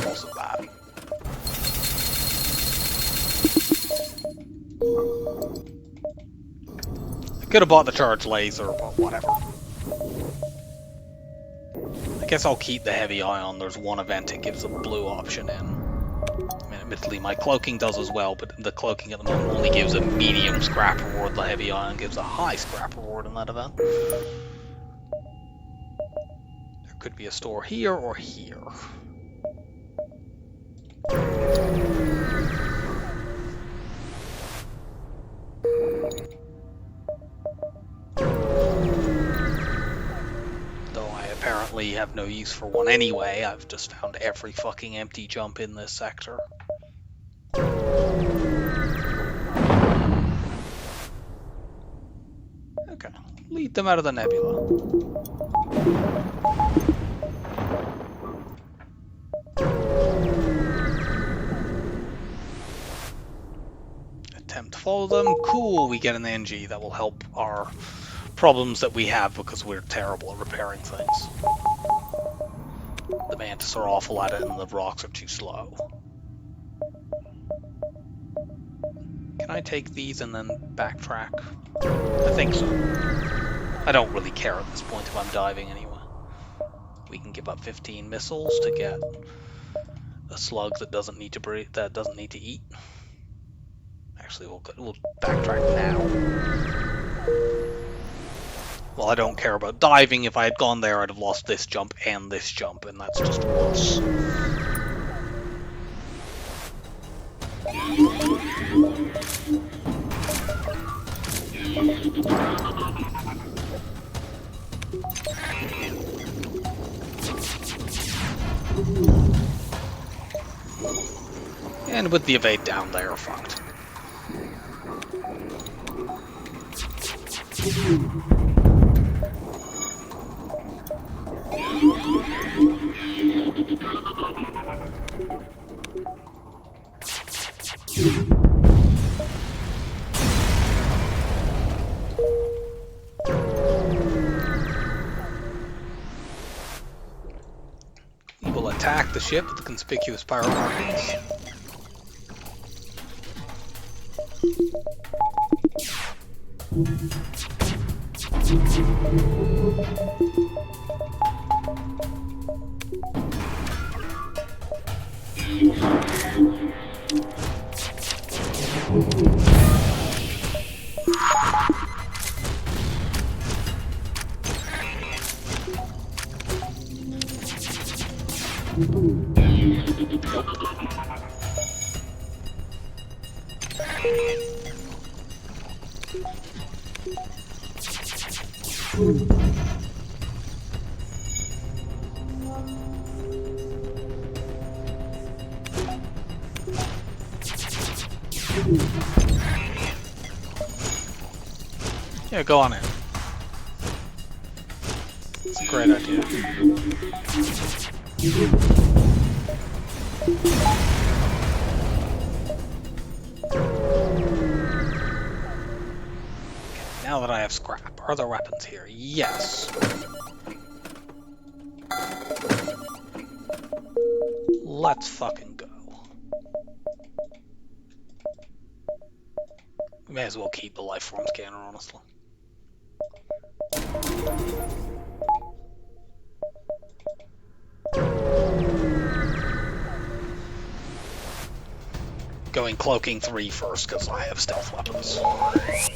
Also that. I could have bought the charge laser, but whatever. I guess I'll keep the heavy ion. There's one event it gives a blue option in. I mean, admittedly, my cloaking does as well, but the cloaking at the moment only gives a medium scrap reward. The heavy ion gives a high scrap reward in that event. There could be a store here or here. Apparently have no use for one anyway. I've just found every fucking empty jump in this sector. Okay, lead them out of the nebula. Attempt to follow them. Cool, we get an NG that will help our problems that we have because we're terrible at repairing things. The mantis are awful at it and the rocks are too slow. Can I take these and then backtrack? I think so. I don't really care at this point if I'm diving anyway. We can give up 15 missiles to get a slug that doesn't need to breathe, that doesn't need to eat. Actually, we'll backtrack now. Well, I don't care about diving. If I had gone there, I'd have lost this jump, and that's just worse. And with the evade down, they are fucked. We will attack the ship with the conspicuous pyro markings. Yeah, go on in. It's a great idea. have scrap. Are there weapons here? Yes. Let's fucking go. We may as well keep the life form scanner, honestly. Going cloaking 3 first, because I have stealth weapons. Hey,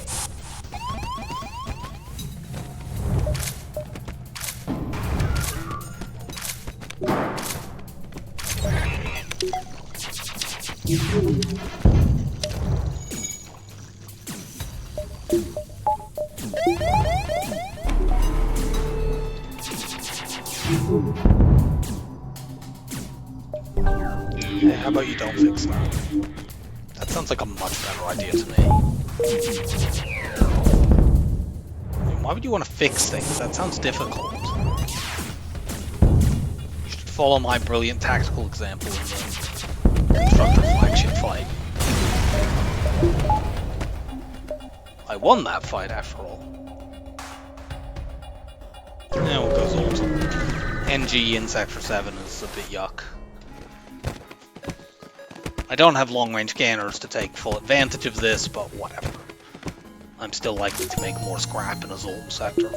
how about you don't fix that? That sounds like a much better idea to me. I mean, why would you want to fix things? That sounds difficult. You should follow my brilliant tactical example in the Constructor flagship fight. I won that fight after all. Now it goes on to NG in Sector 7 is a bit yuck. I don't have long-range scanners to take full advantage of this, but whatever. I'm still likely to make more scrap in a Zoltan sector,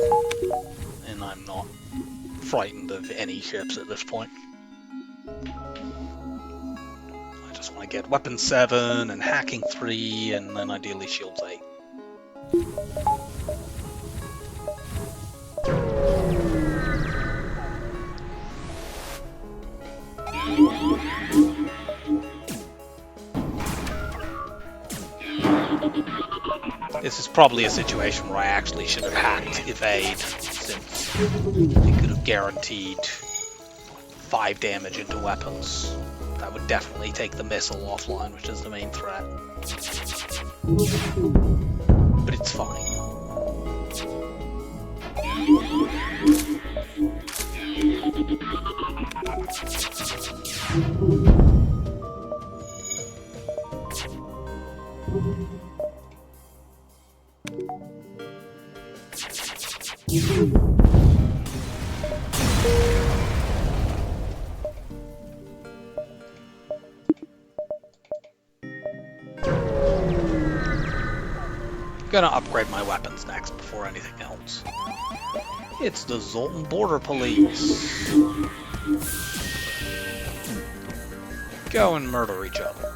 and I'm not frightened of any ships at this point. I just want to get Weapon 7 and Hacking 3, and then ideally Shields 8. This is probably a situation where I actually should have hacked evade, since it could have guaranteed 5 damage into weapons. That would definitely take the missile offline, which is the main threat. But it's fine. I'm gonna upgrade my weapons next before anything else. It's the Zoltan Border Police. Go and murder each other.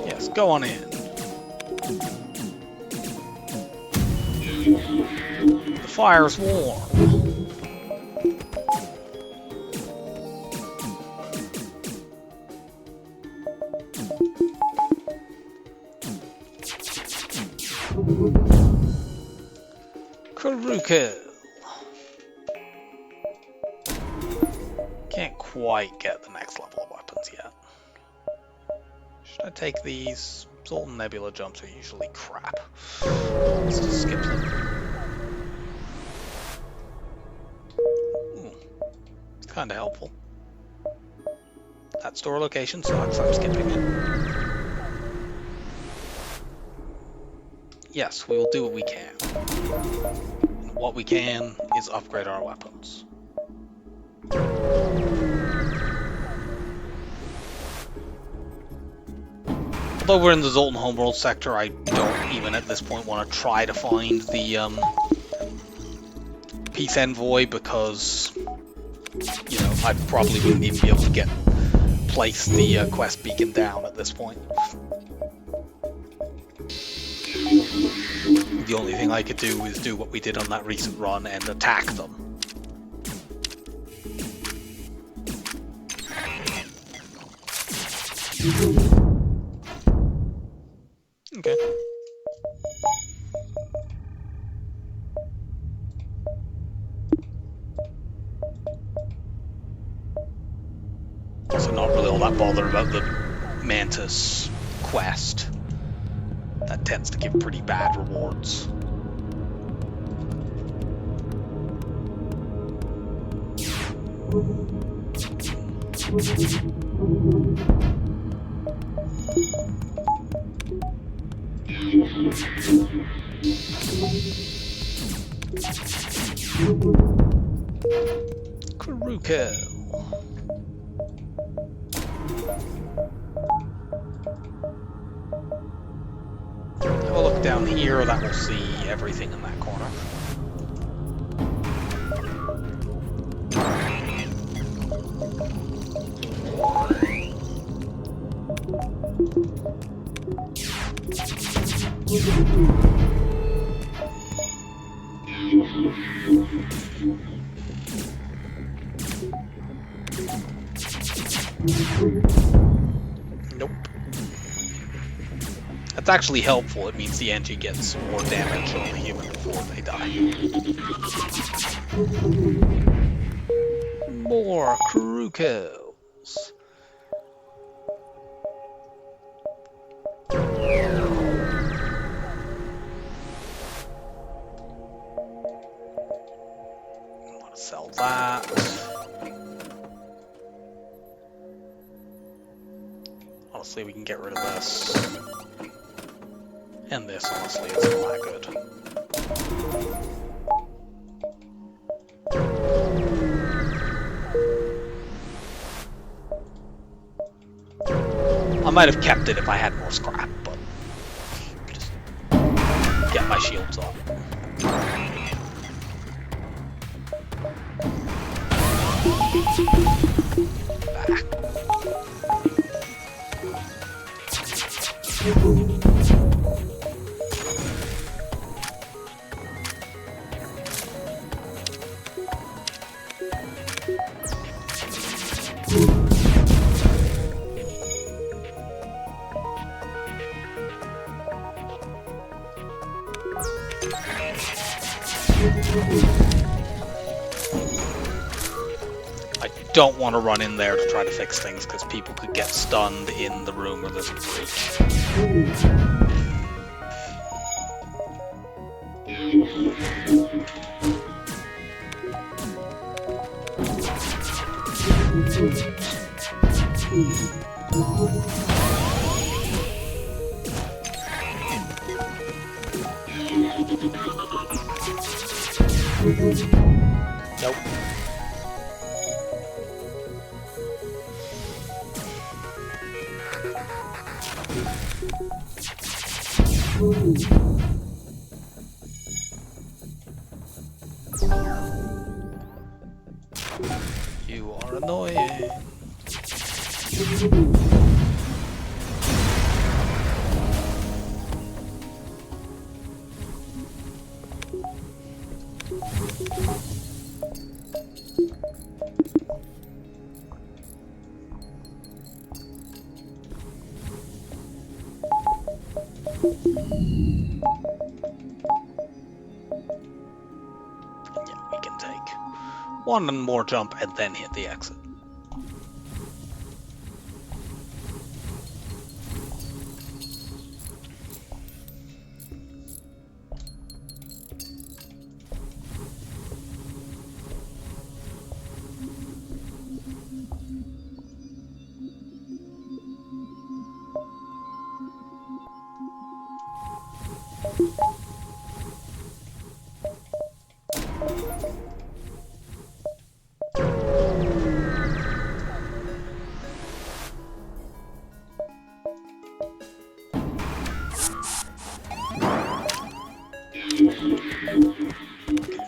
Yes, go on in. The fire's warm. Karuka. Can't quite get the next level of weapons yet. Should I take these? Zoltan Nebula jumps are usually crap. Let's just skip them. Ooh, it's kind of helpful. That store location sucks, I'm skipping it. Yes, we will do what we can. And what we can is upgrade our weapons. Although we're in the Zoltan homeworld sector, I don't even at this point want to try to find the Peace Envoy, because, you know, I probably wouldn't even be able to place the quest beacon down at this point. The only thing I could do is do what we did on that recent run and attack them. Okay. Also not really all that bothered about the Mantis quest. That tends to give pretty bad rewards. Karuko. Have a look down here, that will see everything in that corner. Nope. That's actually helpful. It means the NG gets more damage on the human before they die. More Krukos. Want to sell that. Honestly, we can get rid of this. And this, honestly, isn't that good. I might have kept it if I had more scrap, but just get my shields up. Back. I don't want to run in there to try to fix things because people could get stunned in the room where there's a breach. Nope. You are annoying. Yeah, we can take one more jump and then hit the exit.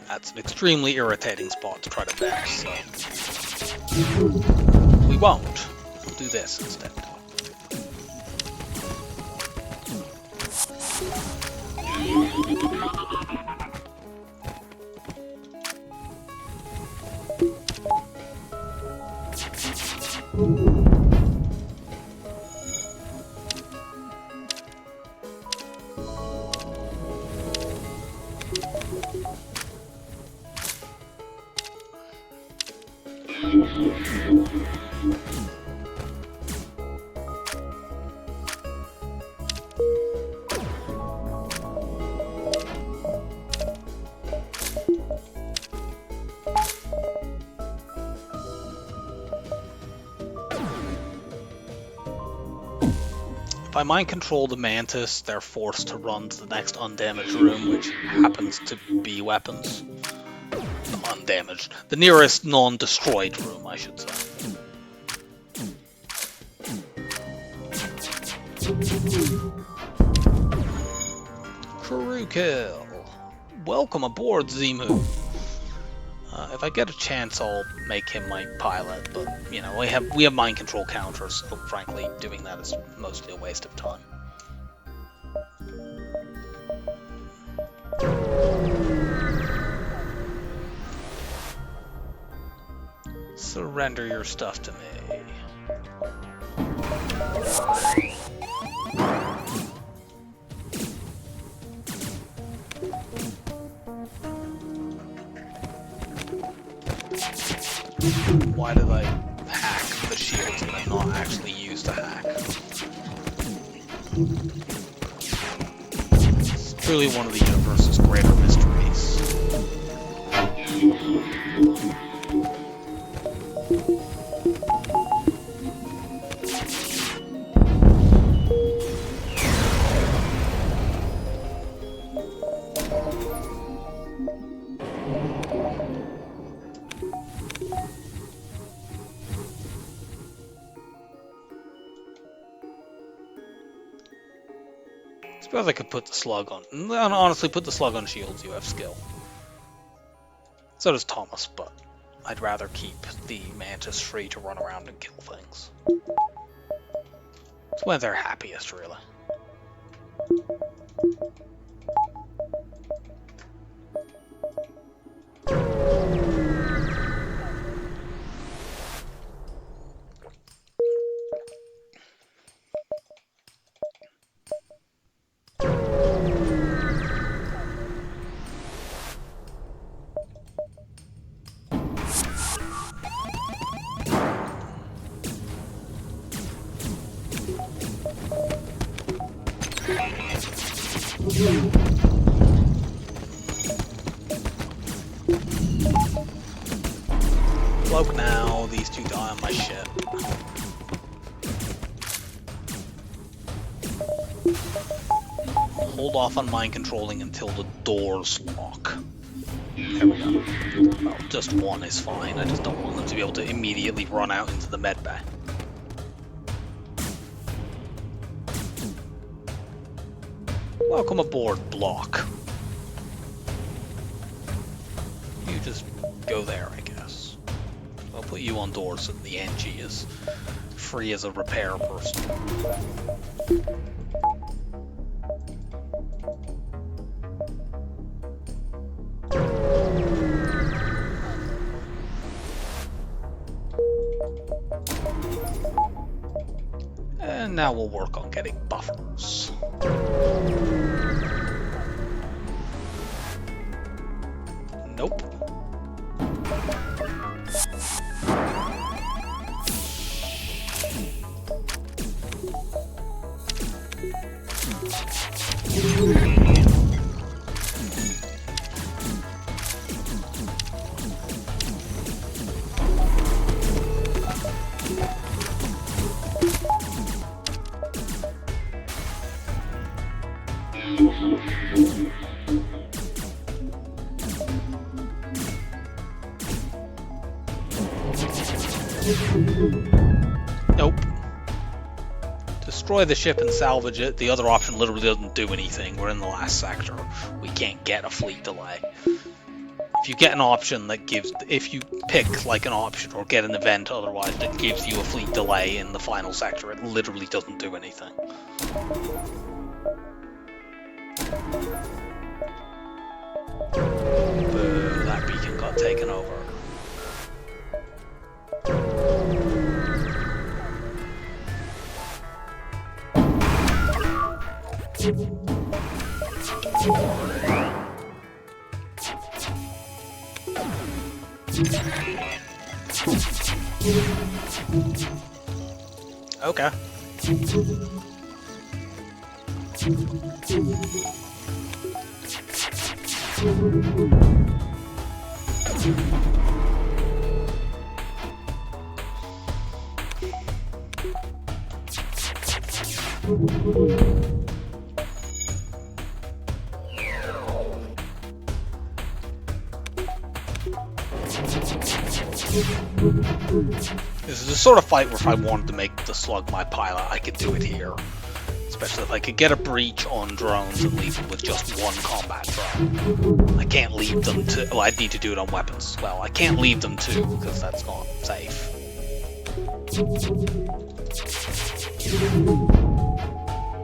That's an extremely irritating spot to try to fix, so we won't. We'll do this instead. If I mind control the Mantis, they're forced to run to the next undamaged room, which happens to be weapons. Undamaged. The nearest non-destroyed room, I should say. Crew kill. Welcome aboard, Zimu. If I get a chance, I'll make him my pilot, but, you know, we have mind control counters, so frankly, doing that is mostly a waste of time. Surrender your stuff to me. Why did I hack the shields that I not actually use to hack? It's truly one of the universe's greater mysteries. I suppose I could put the slug on. Honestly, put the slug on shields, you have skill. So does Thomas, but I'd rather keep the Mantis free to run around and kill things. It's when they're happiest, really. Cloak now, these two die on my ship. Hold off on mind controlling until the doors lock. There we go. Well, just one is fine, I just don't want them to be able to immediately run out into the medbay. Welcome aboard, Block. You just go there, I guess. I'll put you on doors so the NG is free as a repair person. And now we'll work on getting buffers. Nope. Nope. Destroy the ship and salvage it. The other option literally doesn't do anything. We're in the last sector. We can't get a fleet delay. If you get an option that gives... If you pick like an option or get an event otherwise that gives you a fleet delay in the final sector, it literally doesn't do anything. Boo, that beacon got taken over. Okay. This is the sort of fight where if I wanted to make the slug my pilot, I could do it here. Especially if I could get a breach on drones and leave them with just one combat drone. I can't leave them to... Well, I'd need to do it on weapons as well. I can't leave them too, because that's not safe.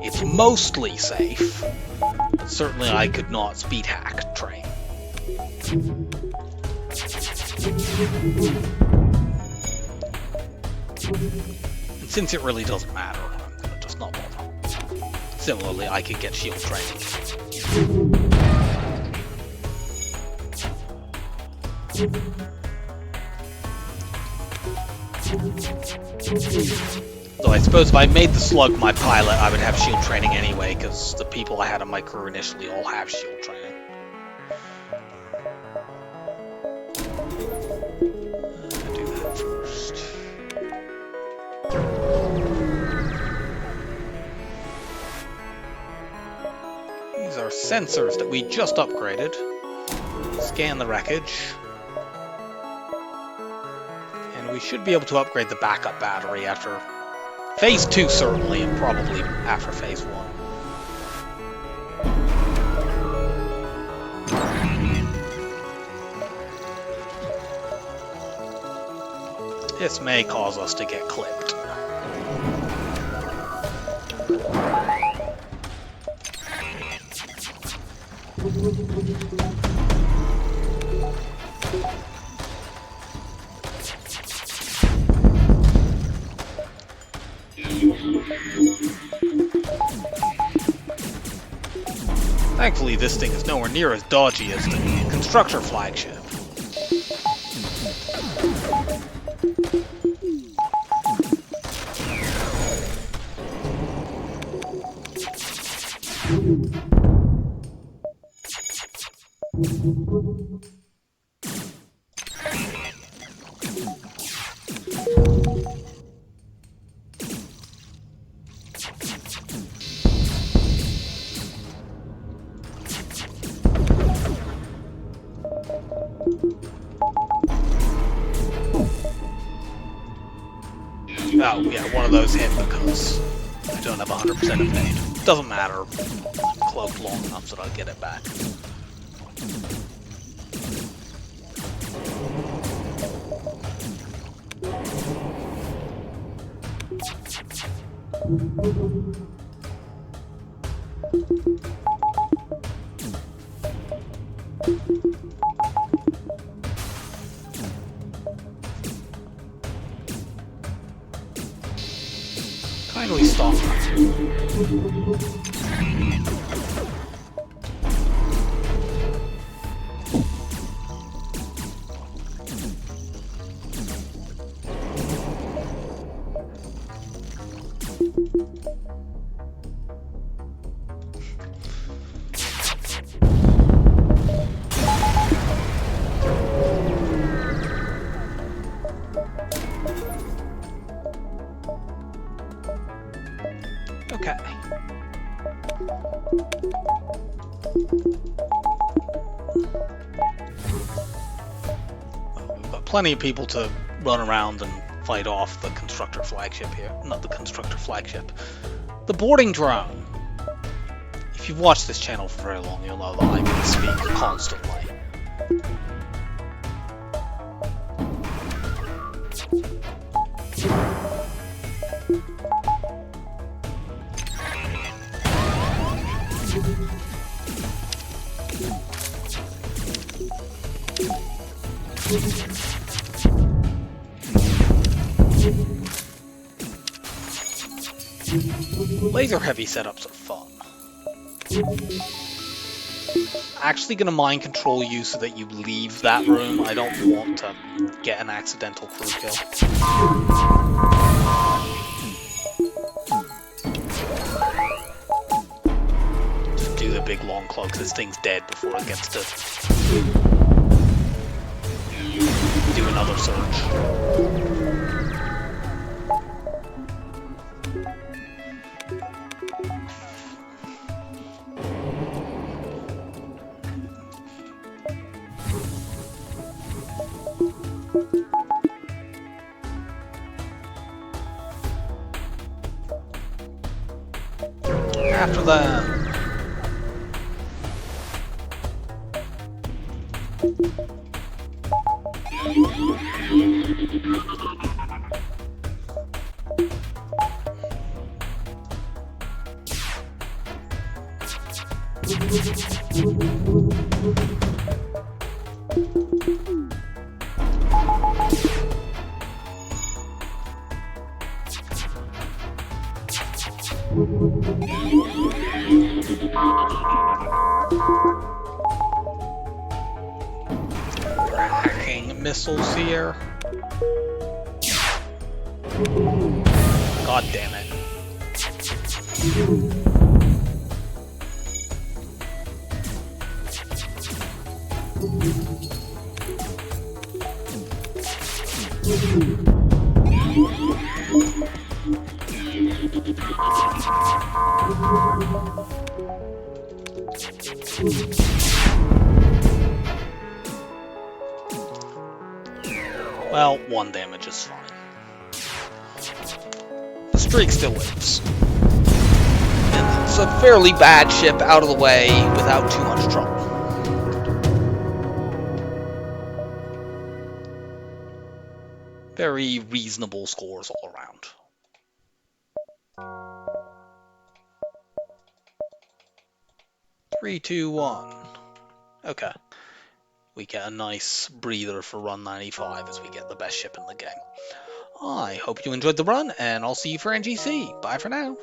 It's mostly safe, but certainly I could not speed hack train. And since it really doesn't matter, I'm gonna just not bother. Similarly, I could get shield training. Though I suppose if I made the slug my pilot, I would have shield training anyway, because the people I had on my crew initially all have shield training. Do that first. These are sensors that we just upgraded. Scan the wreckage. And we should be able to upgrade the backup battery after Phase 2 certainly, and probably after Phase 1. This may cause us to get clipped. Thankfully, this thing is nowhere near as dodgy as the constructor flagship. Oh, yeah, one of those hit because I don't have 100% evade. Doesn't matter. I'm cloaked long enough so that I'll get it back. Kindly stop. Okay. We've got plenty of people to run around and fight off the constructor flagship here. Not the constructor flagship. The boarding drone. If you've watched this channel for very long, you'll know that I can speak constantly. Laser heavy setups are fun. Actually gonna mind control you so that you leave that room. I don't want to get an accidental crew kill. Just do the big long cloak. This thing's dead before it gets to do another surge. After that, cracking missiles here. God damn it. Well, 1 damage is fine. The streak still lives. And it's a fairly bad ship out of the way without too much trouble. Very reasonable scores all around. Three, two, one. Okay. We get a nice breather for run 95 as we get the best ship in the game. I hope you enjoyed the run, and I'll see you for NGC. Bye for now.